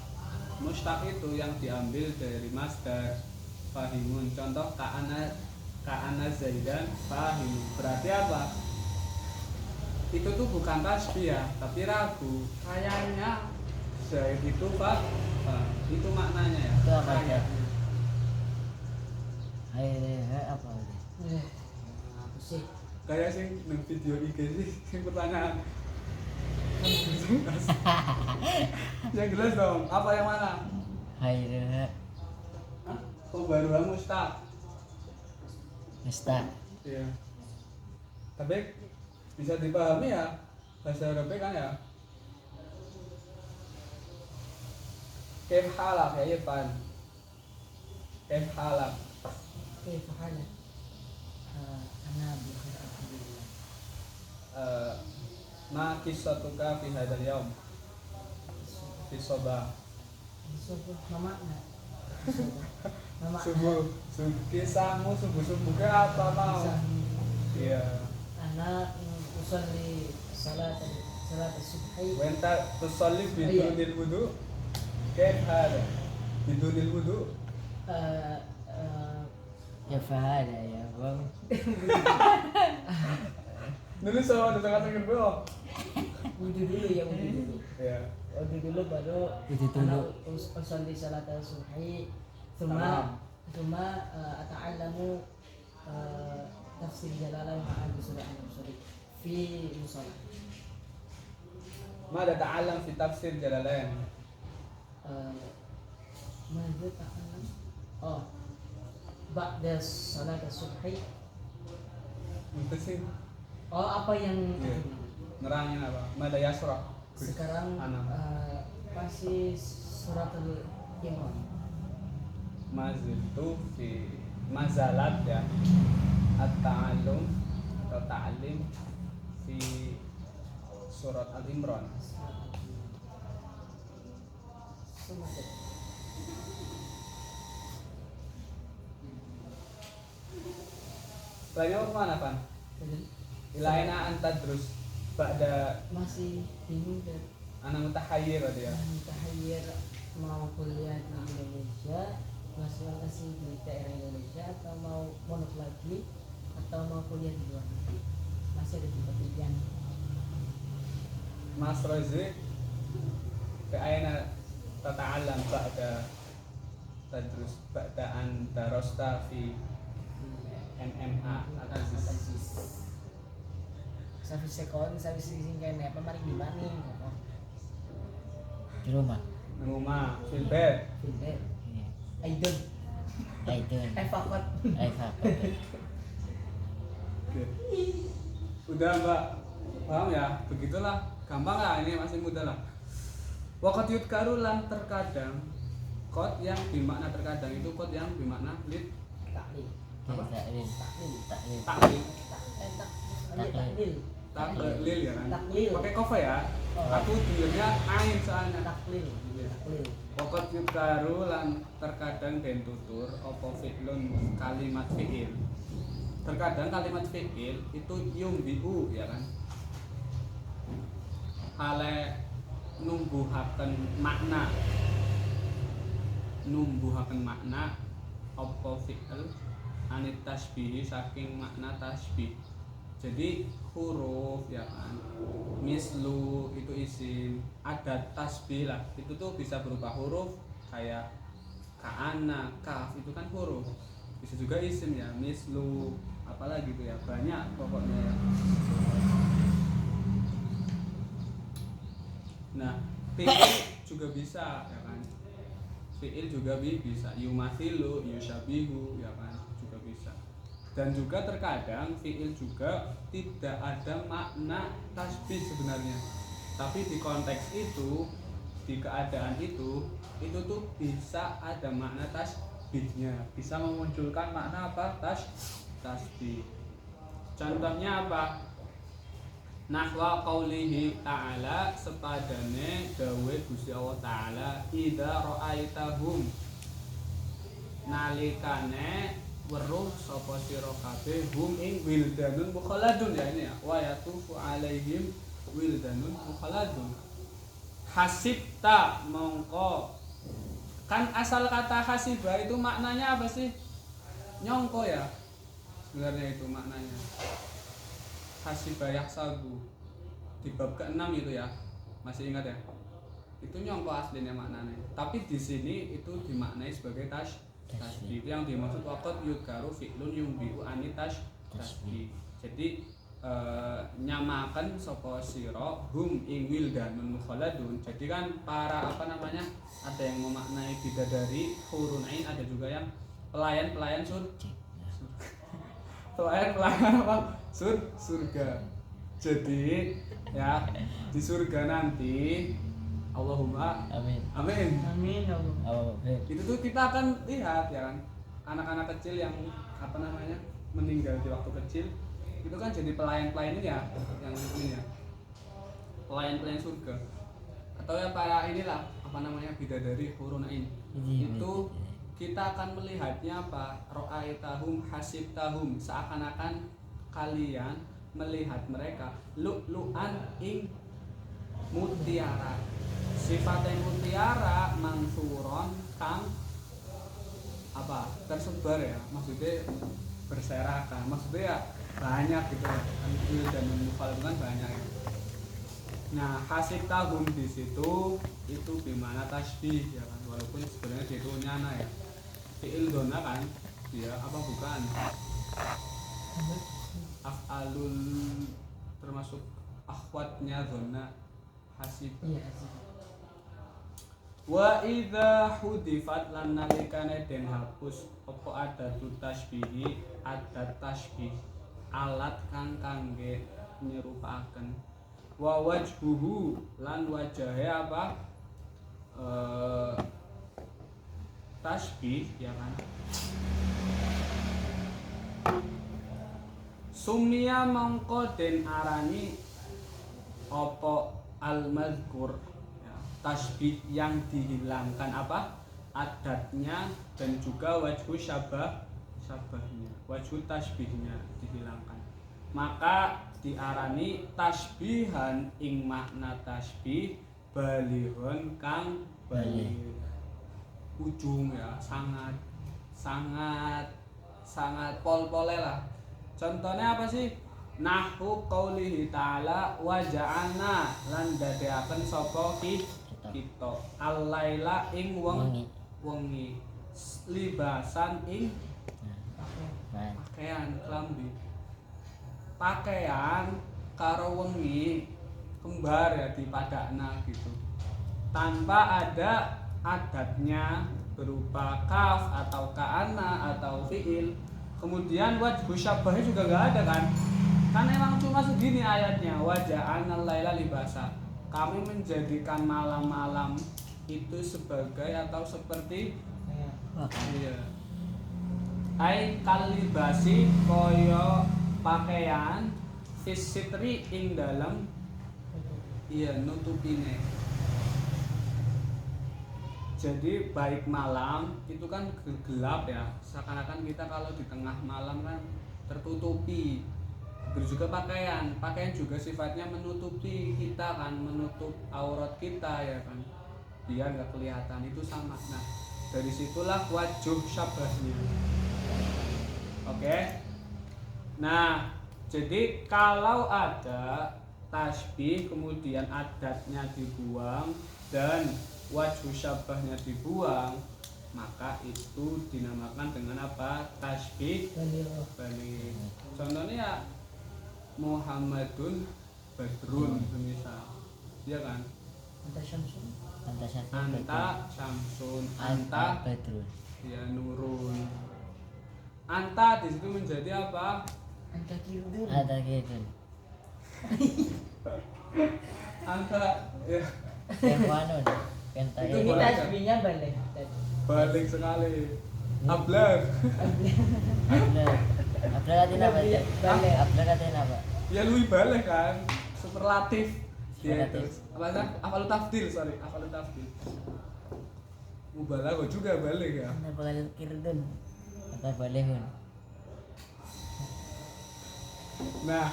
Mustaq itu yang diambil dari masdar fahimun. Contoh ka'ana zaidan fahimun. Berarti apa? Itu tuh bukan tasbih ya, tapi ragu. Kayaknya Zaid itu itu maknanya ya. Itu apa ya? Kayaknya. Apa udah? Apa sih? Kayak sing nang video IG sih sing pertanyaan Yang jelas dong, apa yang mana? Khairuha. Hah? Khobaruha mustaq. Mustaq. Iya. Tapi bisa dipahami ya bahasa Arabnya kan ya. Kaif halak ya Irfan. Kaif halak. كيف حالك؟ أنا بخير الحمد لله. Ma kisatuka fi hadzal yaum. Fi sabah. ما معنى؟ ما معنى؟ Subuh. Kisahmu subuh-subuh ke apa mau? Iya. أنا أصلي صلاة الصبح. Wenta tusalli bidunil wudu. Kaif hada? Bidunil wudu. Ya fahada ya bang. Dulu sama ada kata kedua. Wudhu dulu ya, wudhu dulu. Iya. Wudhu dulu baru Wudhu dulu. usalli salat al-subhi. Tamam. ثم أتعلم تفسير جلالة مع بسرعة في مصلى. Mada ta'allam fi tafsir Jalalain. ماذا تعلم؟ بعد صلاة الصبح. Itu sih Apa yang Iya. Nerangin apa? Mada yasra. sekarang Anam. masih surat al-Imran. Maziltu fi mazalat ya. At-ta'allum atau ta'lim fi surat Al-Imran. Semakin. Setelahnya mau kemana Pan? Ilaina antadrus ba'da Masih bingung dan anak mutahayyir tadi ya. mutahayyir mau kuliah di Indonesia, masih di daerah Indonesia, atau mau mondok lagi, atau mau kuliah di luar negeri. Masih ada dua pilihan. Mas Rozi ke aina tata'allam ba'da tadrus ba'da an darosta fi MMA Al-Aziz. Service sekon, service sing kene apa mari dibanding apa? Di rumah. Rumah fil bed. Filter. Iya. Aidon. Aidun. Fakot. Fakot. Oke. Udah Mbak paham ya? Begitulah, gampang lah, ini masih mudah lah. Waqat yudkaru lan terkadang kot yang bermakna terkadang itu kot yang bermakna lid Taklil. Apa? Taklil. Taklil. Taklil. taklil Taklil. taklil ya kan? Taklil. Pakai kofa ya? Oh. Aku dengernya ain soalnya. Taklil. Taklil. Waqat yudkaru lan terkadang den tutur apa fi'lun kalimat fi'il. Terkadang kalimat fi'il itu yumbiu ya kan? Hale numbuhaken makna apa fi'il anit tasbih saking makna tasbih. Jadi huruf ya kan, mislu itu isim, ada tasbih lah, itu tuh bisa berupa huruf kayak ka'ana, kaf itu kan huruf, bisa juga isim ya, mislu apalagi tuh ya, banyak pokoknya ya. Nah, fi'il juga bisa ya kan, fi'il juga bisa, yumathilu, yushabihu ya kan, juga bisa. Dan juga terkadang fi'il juga tidak ada makna tasbih sebenarnya, tapi di konteks itu, di keadaan itu tuh bisa ada makna tasbihnya, bisa memunculkan makna apa? Tasbih. Contohnya apa? Nahwa qaulihi ta'ala sepadane dawe Gusti Allah Ta'ala idza ra'aitahum nalikane weruh sapa sira kabeh hum ing wildanun mukhalladun ya ini ya wa yatufu alaihim wildanun mukhalladun. Hasibta mongko kan asal kata hasibah itu maknanya apa sih? Nyongko ya sebenarnya itu maknanya. Hasibah yahsabu di bab ke-6 itu ya, masih ingat ya? Itu nyongko aslinya maknanya. Tapi di sini itu dimaknai sebagai tasbih. Itu yang dimaksud waqat yudkaru fi'lun yumbi'u ani tasbih. Jadi nyamakan sapa sira hum ing wildanun mukhalladun. Jadi kan para apa namanya, ada yang memaknai bidadari hurun ain, ada juga yang pelayan-pelayan pelayan-pelayan apa? Surga. Jadi ya di surga nanti Allahumma Amin. amin. Amin ya Allah. Oh, baik. Itu tuh kita akan lihat ya kan, anak-anak kecil yang apa namanya meninggal di waktu kecil itu kan jadi pelayan-pelayan ini ya, yang ini ya, pelayan-pelayan surga, atau ya para inilah apa namanya bidadari hurun ain. Itu kita akan melihatnya apa, ro'aitahum hasibtahum, seakan-akan kalian melihat mereka lu'lu'an ing mutiara. Sifatnya mutiara mansuron kang apa, tersebar ya, maksudnya berserakan, maksudnya ya banyak gitu kan, dan mufal kan banyak ya. Nah hasib tahum di situ itu gimana tasbih ya kan, walaupun sebenarnya itu nyana ya, fi'il dona kan dia apa bukan af'alul, termasuk akhwatnya dona hasib. Iya sih. Wa idza hudifat lan nalikane den hapus apa adatu tasbihi, adat tasbih alat kang kangge nyerupaken, wa wajhuhu lan wajahe apa tasbih ya kan, sumia mangko den arani apa al-mazkur, tasbih yang dihilangkan apa adatnya, dan juga wajhu syabahnya, wajhu tasbihnya dihilangkan, maka diarani tasbihan ing makna tasbih balihun kang bali ujung ya, sangat pol-pole lah. Contohnya apa sih? Nahu qaulihi ta'ala wa ja'alna lan dadeaken sapa kita al-laila ing wengi libasan ing pakaian klambi. Pakaian karo wengi kembar ya dipadakna gitu, tanpa ada adatnya berupa kaf atau ka'ana atau fi'il. Kemudian wajhu syabahnya juga nggak ada kan emang cuma segini ayatnya, waja'alnal laila libasa, kami menjadikan malam-malam itu sebagai atau seperti iya ai kalibasi koyo pakaian fisitri ing dalam iya nutupine. Jadi baik malam itu kan gelap ya, seakan-akan kita kalau di tengah malam kan tertutupi. Begitu juga pakaian juga sifatnya menutupi kita kan, menutup aurat kita ya kan, biar nggak kelihatan, itu sama. Nah dari situlah wajh syabahnya. Oke. Nah jadi kalau ada tasbih kemudian adatnya dibuang dan wajhu syabahnya dibuang, maka itu dinamakan dengan apa? Tasbih balik. Contohnya ya Muhammadun Badrun misal, ya kan? Anta Syamsun. Anta Syamsun, Anta Badrun. Ya Nurun. Anta di situ menjadi apa? Anta Kirdun. Ada gitu. Anta ya. Yang mana? Penta Itu Ini boleh. tasbihnya balik tadi. Balik sekali. Ablag. Abla katin apa? Abla katin apa? Ya lui balik kan. Superlatif. Dia Superlatif. itu. Apa sih? Afalu tafdil, sorry. Afalu tafdil. Mubalaghah juga balik ya. Anta bakal Kirdun. Atau balehun. Nah,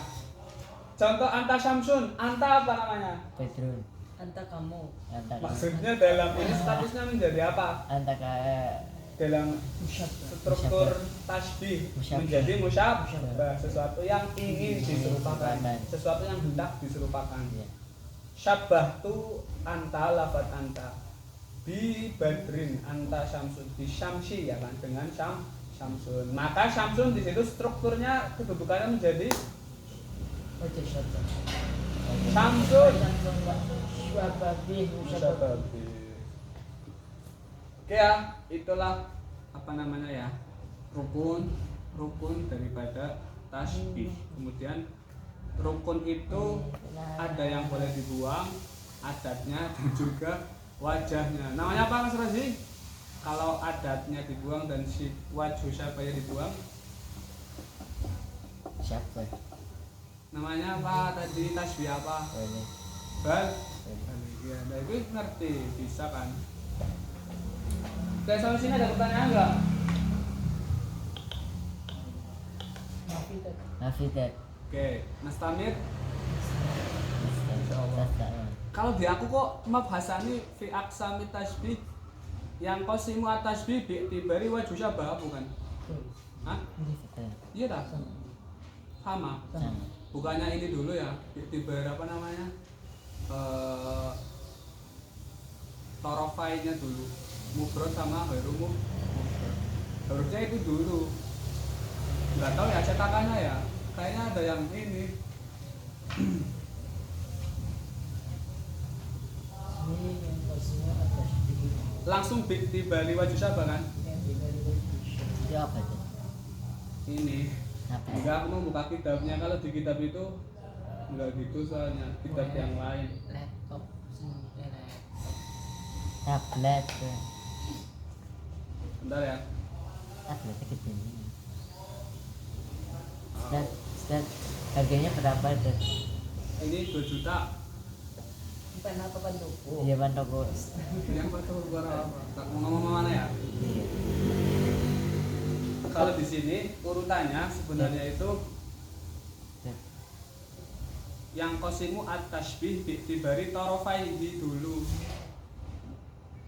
contoh Anta Syamsun, Anta apa namanya? Badrun. Anta kamu. Anta Maksudnya dalam ini statusnya menjadi apa? Anta Dalam Musyabah. struktur tasbih Musyabbah. menjadi musyabbah, sesuatu yang ingin diserupakan, Diserupakan. sesuatu yang hendak diserupakan. Iya. Syabbah tu anta lafat anta bi badrin anta syamsun bi syamsi ya kan, dengan syamsun. Maka syamsun di situ strukturnya kedudukannya menjadi wajah syabab. Samsun. Samsun wa syababih musyabab. Oke ya, itulah apa namanya ya, rukun daripada tasbih. Kemudian rukun itu ada yang boleh dibuang, adatnya dan juga wajahnya. Namanya apa Mas Razi? Kalau adatnya dibuang dan si wajah siapa yang dibuang? Siapa? Namanya apa tadi, tasbih apa? Boleh. Bal? Iya, nah itu ngerti, bisa kan? Oke, sampai sini ada pertanyaan nggak? Mafidat. Hafidat. Oke, Mas Tamir, Insyaallah. kalau di aku kok mabhasani fi aksami tasbih yang qasimu at-tasbih bi tibari wa syabah bukan? Hah? Betul. Iya dah. Sama. Sama. Bukannya ini dulu ya, bi tibari apa namanya? Torofainya dulu. Mufrad sama ghairu mufrad. Harusnya itu dulu. Enggak tahu ya cetakannya ya. Kayaknya ada yang ini. Ini yang pastinya ada sedikit Langsung di Bali wajah syabah kan? yang diberi wajah. Itu apa tuh? Ini. Apa? Enggak, aku mau buka kitabnya. Kalau di kitab itu enggak gitu soalnya, kitab yang lain. Laptop sih, laptop. Tablet tuh. Bentar ya. Tabletnya gede nih. Ustaz, harganya berapa tuh? Ini 2 juta. Bukan apa kan tuh? Di depan toko. Yang foto gua apa? Tak mau ngomong mana ya? Iya. Kalau di sini urutannya sebenarnya itu yang qasimu at-tasbih bi tibari tarafaihi dulu.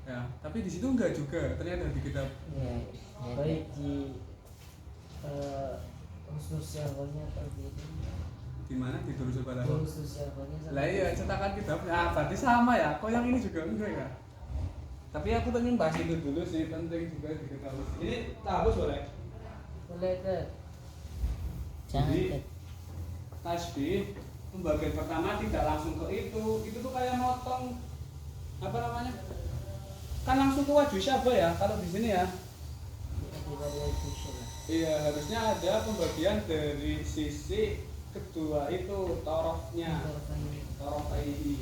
Ya, tapi di situ enggak juga. Ternyata di kitab Ya, baik di khusus servernya atau di di mana di Durusul Balaghah. khusus servernya sama. Lah iya, cetakan kitabnya. Ah, berarti sama ya. Kok yang ini juga enggak ya? Tapi aku pengen bahas itu dulu sih, penting juga diketahui. Ini tabus boleh? Boleh ke Jangan Jadi, Ted. tasbih pembagian pertama tidak langsung ke itu tuh kayak motong apa namanya, kan langsung ke wajah syabah ya kalau di sini ya. diberi wajah syabab. Iya, harusnya ada pembagian dari sisi kedua itu torofnya, torofaihi.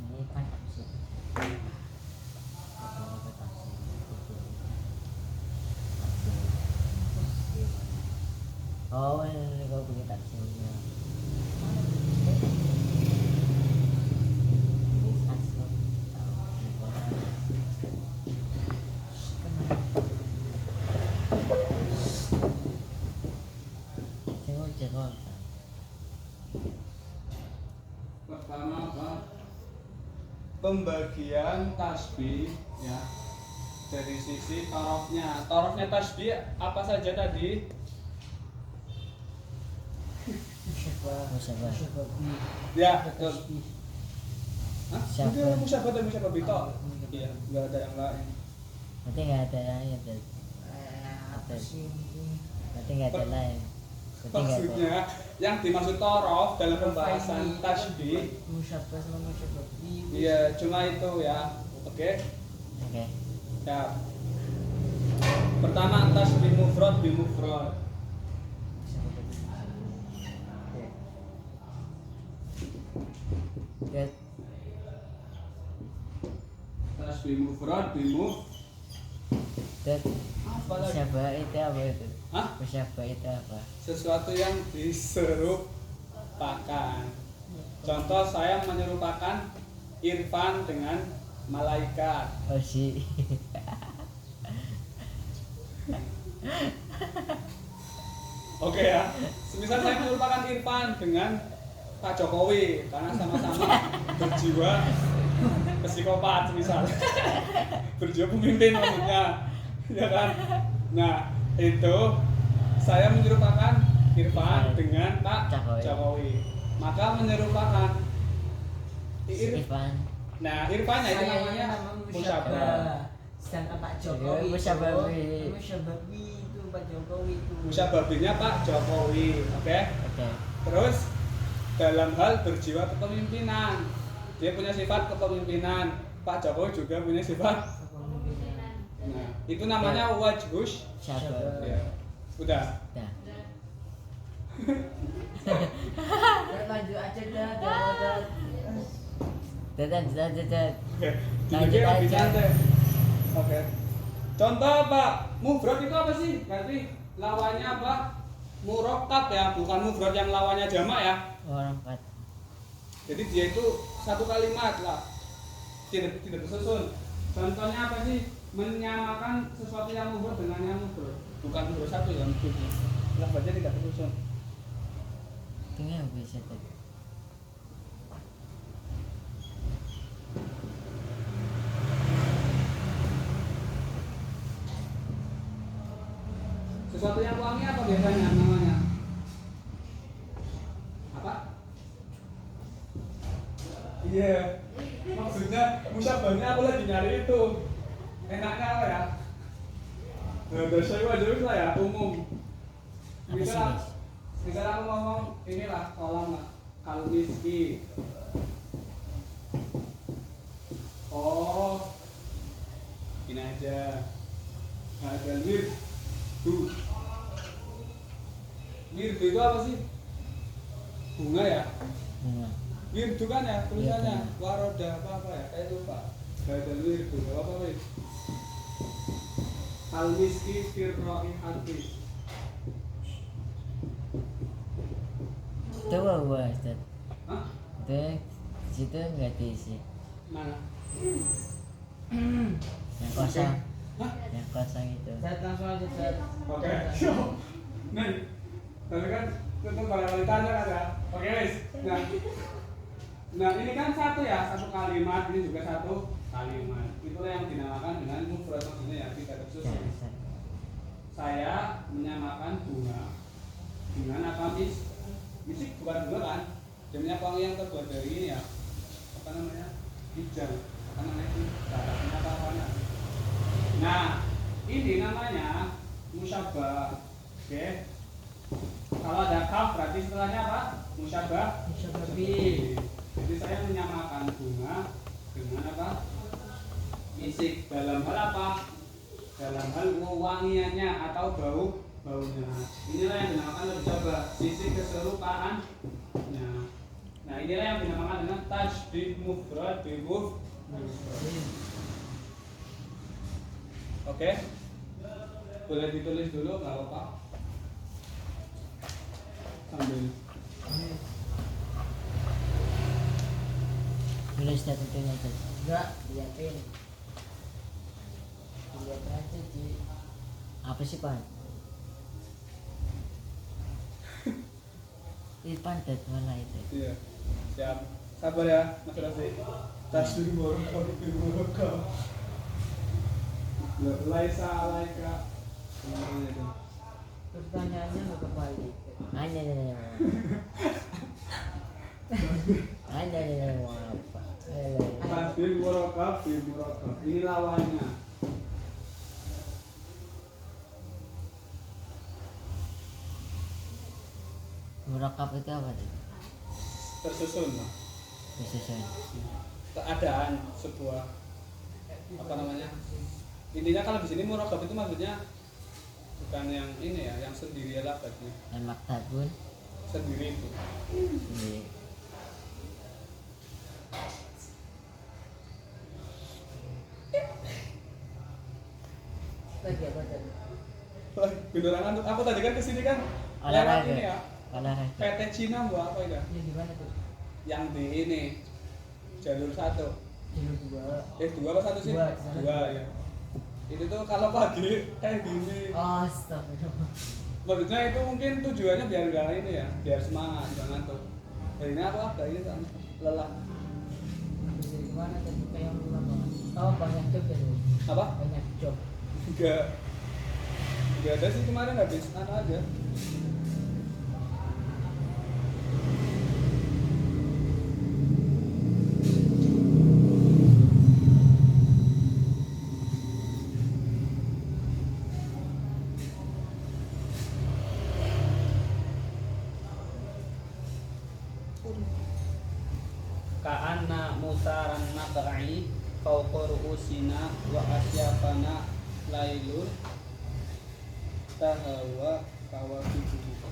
Ini kan tafsir. Apa tafsir? Tafsir. Oh, ini kau punya tafsirnya. Asal. Jengol. Pertama apa? Pembagian tasbih ya dari sisi torofnya. Torofnya tasbih apa saja tadi? Musyabah. Ya, betul. Tasbih. Hah? Syabah. Itu musyabah dan musyabah bito. Iya, enggak ada yang lain. Berarti nggak ada lain tuh. Apa sih ini? Berarti nggak ada lain. Berarti nggak ada. Maksudnya yang dimaksud torof dalam pembahasan tasbih, Musyabah sama musyabah. iya cuma itu ya. Oke. Oke. Ya. Pertama tasbih mufrad bi mufrad. Oke. Tasbih mufrad bi mufrad. Dan Apa lagi? musyabah itu apa itu? Hah? Musyabah itu apa? Sesuatu yang diserupakan. Contoh saya menyerupakan Irfan dengan malaikat. Oh sih. Oke ya. Semisal saya menyerupakan Irfan dengan Pak Jokowi karena sama-sama berjiwa psikopat misal. Berjiwa pemimpin maksudnya. Ya kan? Nah, itu saya menyerupakan Irfan dengan Pak Jokowi. Maka menyerupakan Irfan. Nah, Irfan itu Saya namanya nama Musyabah. Sedangkan Pak Jokowi Musyababi. Musyababi itu Pak Jokowi itu. Musyababinya Pak Jokowi, oke? Oke. Terus dalam hal berjiwa kepemimpinan, dia punya sifat kepemimpinan. Pak Jokowi juga punya sifat. Kepemimpinan. Nah, itu namanya wajhus. Syabab. Ya. Udah. Dah. Ya, lanjut aja dah. Dadah. Oke. Lanjut Jadi lebih aja. santai. Oke. Contoh Pak, mufrad itu apa sih? Berarti lawannya apa? Murakkab ya, bukan mufrad yang lawannya jamak ya. Orang kat. Jadi dia itu satu kalimat lah, tidak tersusun. Contohnya apa sih? Menyamakan sesuatu yang mufrad dengan yang mufrad, bukan mufrad satu ya maksudnya. Lafaznya tidak tersusun. Tengah bisa tadi. Sesuatu yang wangi apa biasanya namanya? Apa? Iya. Maksudnya musyabahnya aku lagi nyari itu. Enaknya apa ya? Nah, saya wajar lah ya, umum. Apa sih, Misal, Mas? misal aku ngomong inilah kolam lah, kalau miski. Oh, ini aja. Ada wirdu. Wirdu itu apa sih? Bunga ya? Bunga. Wirdu kan ya tulisannya. Iya, Waroda apa ya? Kayak itu Pak. Ada wirdu. Apa wis? Al-miski firroi hati. Coba gua Ustaz. Hah? Itu situ enggak diisi. Mana? Yang kosong. Hah? Yang kosong itu. Saya langsung aja Ustaz. Oke. Nih. Tapi kan untuk kali tanya kan ya. Oke, wis. Nah, ini kan satu ya, satu kalimat, ini juga satu kalimat. Itulah yang dinamakan dengan mufrad, maksudnya ya tidak tersusun. Saya menyamakan bunga dengan apa mis? Misik bukan bunga kan? Dia menyamakan yang terbuat dari ini ya. Apa namanya? Hijau. Apa namanya itu? Darahnya apa namanya? Nah, ini namanya musyabah. Oke. Kalau ada kaf berarti setelahnya apa? Musyabah. Musyababi. Jadi saya menyamakan bunga dengan apa? Misik. Dalam hal apa? Dalam hal wewangiannya atau baunya. Inilah yang dinamakan lebih coba sisi keserupaan. Nah, inilah yang dinamakan dengan tasbih mufrad bi mufrad. Oke. Boleh ditulis dulu nggak apa-apa. Sambil Tulis Ustaz tentunya Ustaz. Enggak, liatin. Lihat aja di Apa sih Pan? Irfan dat mana itu? iya. Siap. Sabar ya, Mas Rafi. Tasbih muraka. Laisa alaika. Namanya itu. pertanyaannya nggak kebalik. Hanya mau apa? Tasbih muraka bi muraka. Ini lawannya. Murakab itu apa tuh? Tersusun lah. Disusun. Keadaan sebuah apa namanya? Intinya kalau di sini murakab itu maksudnya bukan yang ini ya, yang sendiri lah berarti. Dan maktab pun Sendiri itu. sendiri. Lagi apa tadi? Wah, beneran ngantuk. Aku tadi kan kesini kan lewat Olahraga. ini ya. Olahraga. PT Cina buat apa itu? Ya di mana tuh? Yang di ini jalur 1. Jalur 2. 2 apa 1 sih? Dua, di sana 2 ya. Itu tuh kalau pagi kayak gini. Astagfirullah. Maksudnya itu mungkin tujuannya biar enggak ini ya, biar semangat, jangan ngantuk. Hari ini aku agak ini kan lelah. gimana tadi kayak lapangan? Oh banyak job ya tuh. Apa? Banyak job. Enggak ada sih, kemarin habis aja. Ka'anna musaran naqai fawqa ru'usina wa asyafana lailun tahawa kawakibuhu.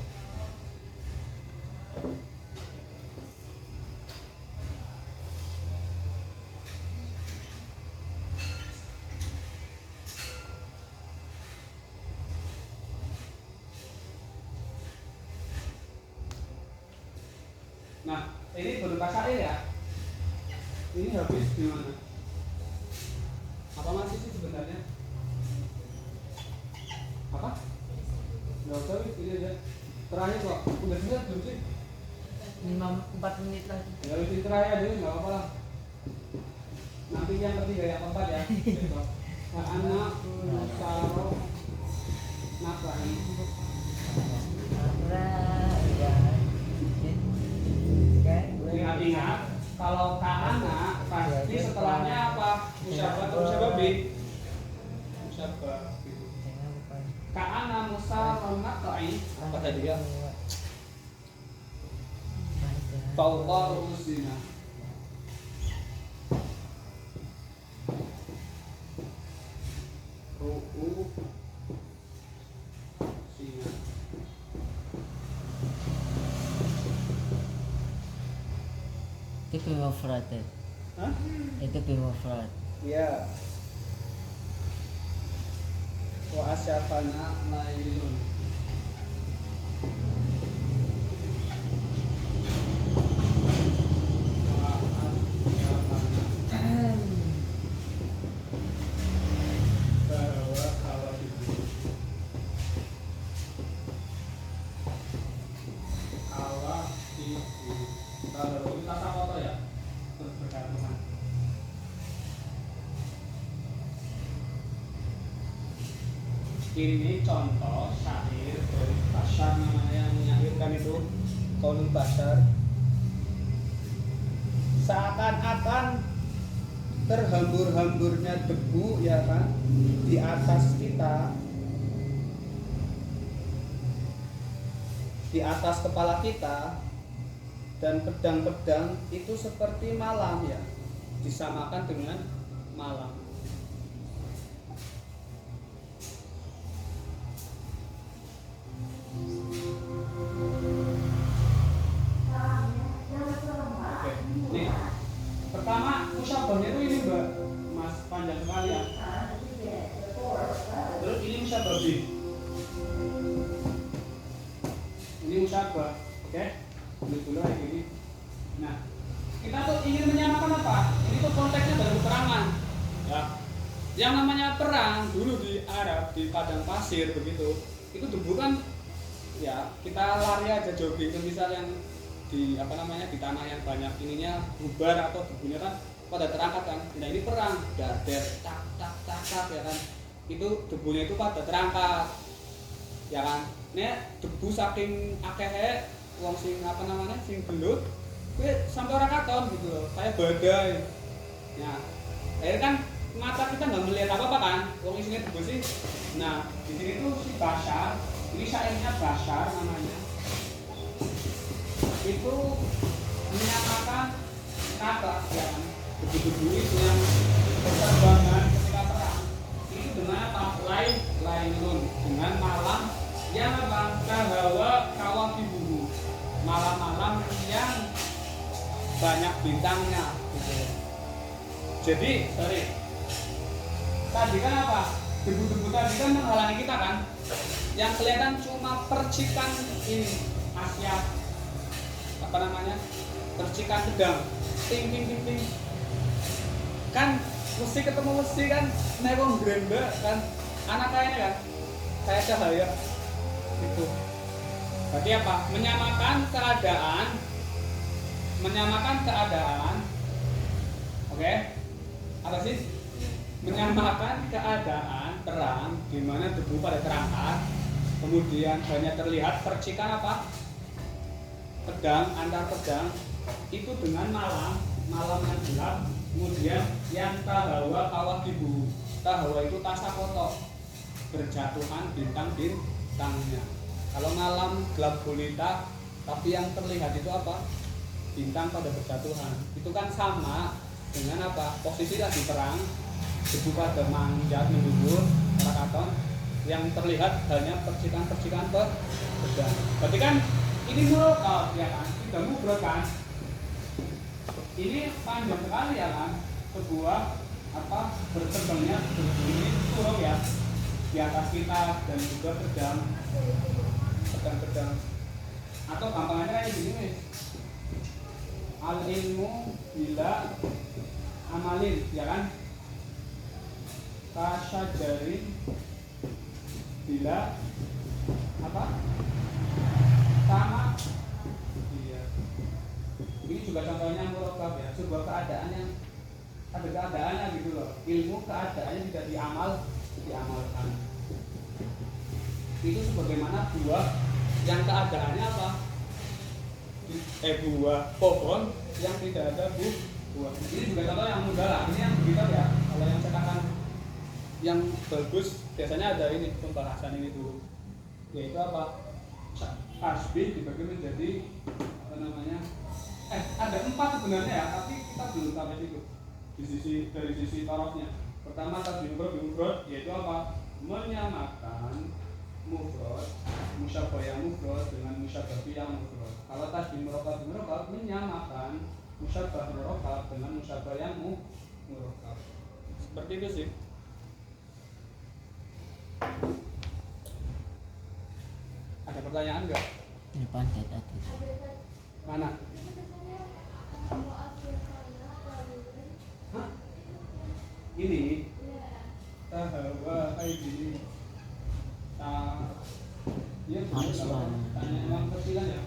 Nah, ini berupa syair ya. Ini habis di mana? Apa masih sih sebenarnya? Apa? Nggak usah, ini aja. Terakhir kok. Udah selesai belum sih? 4 menit lagi. Ya udah terakhir aja, nggak apa-apa lah. Nanti yang ketiga, yang keempat ya. Besok. Nah, anak Nusaro Nakai. Ingat-ingat, kalau ka'ana pasti setelahnya apa? Musyabah atau musyabah bi? Musyabah gitu. Ka'ana musaron nakai. Apa tadi ya? Fawqa ru'usina. Ru'usina. Itu bimufrad ya? Hah? Itu bimufrad. Iya. Wa asyafana lailun. Wa asyafana bahwa kawakibu. Kawakibu. Kalau kita foto ya, terus bergantungan. Ini contoh syair dari Bashar, namanya yang menyairkan itu Qaulul Bashar. Seakan-akan terhambur-hamburnya debu ya kan di atas kita, di atas kepala kita, dan pedang-pedang itu seperti malam ya, disamakan dengan malam. Oke, nih pertama musyabahnya itu ini Mbak Mas, panjang sekali ya. Terus ini musyabah bi. Ini musyabah, oke? Dulu kayak gini. Nah, kita tuh ingin menyamakan apa? Ini tuh konteksnya dalam peperangan. Ya. Yang namanya perang dulu di Arab, di padang pasir begitu. Itu debu kan ya, kita lari aja jogging ke misal yang di apa namanya, di tanah yang banyak ininya bubar atau debunya kan pada terangkat kan. Nah, ini perang, dader tak tak tak tak ya kan. Itu debunya itu pada terangkat. Ya kan? Nek debu saking akeh wong sing apa namanya sing gelut kuwi sampai ora katon gitu loh, kayak badai. Ya, akhirnya kan mata kita nggak melihat apa-apa kan, wong isinya debu sih. Nah, di sini tuh si Bashar, ini syairnya Bashar namanya. Itu menyatakan kata ya kan, debu-debu itu yang berterbangan ketika perang. Itu dengan apa? Lailun, dengan malam yang apa? Kahawa kawakibuhu, malam-malam yang banyak bintangnya gitu. Jadi, sorry, tadi kan apa? Debu-debu tadi kan menghalangi kita kan? Yang kelihatan cuma percikan ini, asyaf, apa namanya? Percikan pedang, ting ting ting ting. Kan mesti ketemu mesti kan, nevong grenda kan, anak kayaknya kan, kayak cahaya. Itu. Berarti apa? Menyamakan keadaan apa Oke? Apa sih? Menyamakan keadaan terang di mana debu pada terangkat, kemudian hanya terlihat percikan apa? Pedang, antar pedang itu dengan malam yang gelap, kemudian yang tahawa kawakibu. Tahawa itu tasakoto, berjatuhan bintang-bintangnya. Kalau malam gelap gulita, tapi yang terlihat itu apa? Bintang pada berjatuhan. Itu kan sama dengan apa? Posisi lagi terang, debu pada manjat mendudur, Rakaton, yang terlihat hanya percikan-percikan pedang. Berarti kan ini murokab ya kan? Tidak mufrad kan? Ini panjang sekali ya kan? Sebuah apa berterbangnya debu ini turun ya di atas kita dan juga pedang. Atau gampangnya kayak gini nih, al ilmu bila amalin ya kan, kasyajarin bila apa sama iya. Ini juga contohnya murokab ya, sebuah keadaan yang ada keadaannya gitu loh, ilmu keadaannya tidak diamalkan. Itu sebagaimana buah yang keadaannya apa? Buah pohon yang tidak ada buah. Ini juga contoh yang mudah lah. Ini yang kita ya. Kalau yang cetakan yang bagus biasanya ada ini pembahasan ini dulu. Yaitu apa? Tasbih dibagi menjadi apa namanya? Ada 4 sebenarnya ya, tapi kita belum sampai situ. Dari sisi tarafnya. Pertama tasbih mufrad yaitu apa? Menyamakan mufrad, musyabah yang mufrad dengan musyabah yang mufrad. Kalau tasbih murokab menyamakan musyabah murokab dengan musyabah yang murokab. Seperti itu sih. Ada pertanyaan enggak? Ini pantai tadi. Mana? Hah? Ini tahawa ini iya tanya emang kecilan ya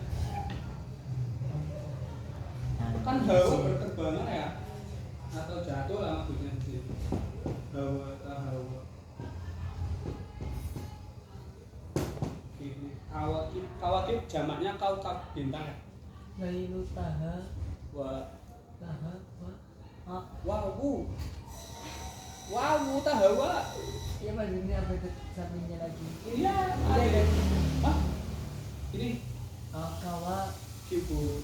kan hawa berterbangan ya atau jatuh lah maksudnya sih hawa tahawa ini kawakib jamaknya kaukab bintang ya Lailu taha wa wow tahawa ya mas ini apa itu sampingnya lagi iya ada hah ini kawa kibul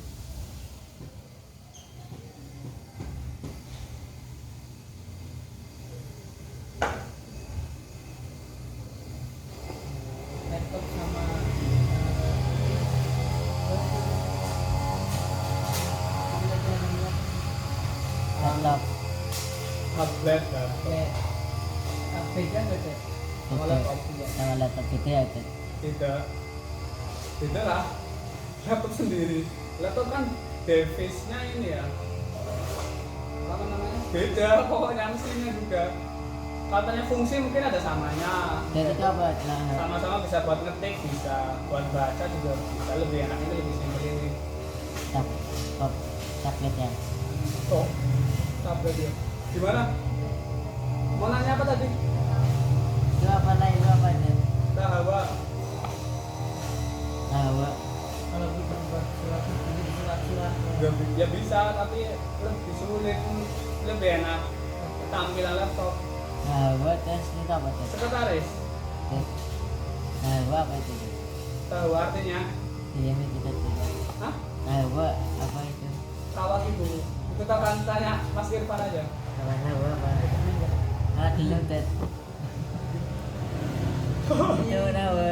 laptop sama Laptop. tablet kan beda nggak deh sama laptop juga Sama laptop gitu ya kan. tidak beda lah laptop sendiri laptop kan device-nya ini ya apa namanya beda pokoknya mesinnya juga katanya fungsi mungkin ada samanya Dan itu apa? Nah, sama-sama bisa buat ngetik bisa buat baca juga bisa lebih enak ini lebih simpel ini tablet ya. oh tablet ya gimana mau nanya apa tadi Itu apa lain? Itu apa itu? tahawa Hawa. kalau kita buat surat ya bisa tapi lebih sulit lebih enak tampilan laptop Hawa terus itu apa tuh? sekretaris Terus Hawa apa itu? tahu artinya Iya kita tuh. hah Hawa apa itu? kawat ibu itu akan tanya Mas Irfan aja Sama Hawa apa? Belum tet. Itu Hawa.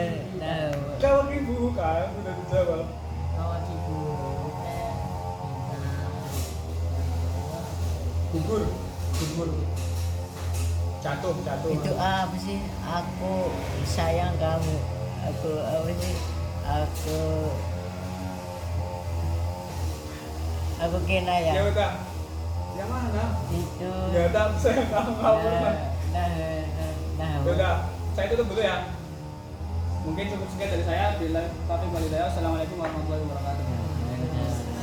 kawat ibu kan udah dijawab kawa ibu gugur jatuh Itu apa sih? Aku sayang kamu. Aku apa sih? Aku kena ya. ya udah yang mana Itu. ya udah saya nggak ngawur kan Nah. ya udah saya tutup dulu ya mungkin cukup sekian dari saya. Bila Taufik Walhidayah. Assalamualaikum warahmatullahi wabarakatuh. Nah.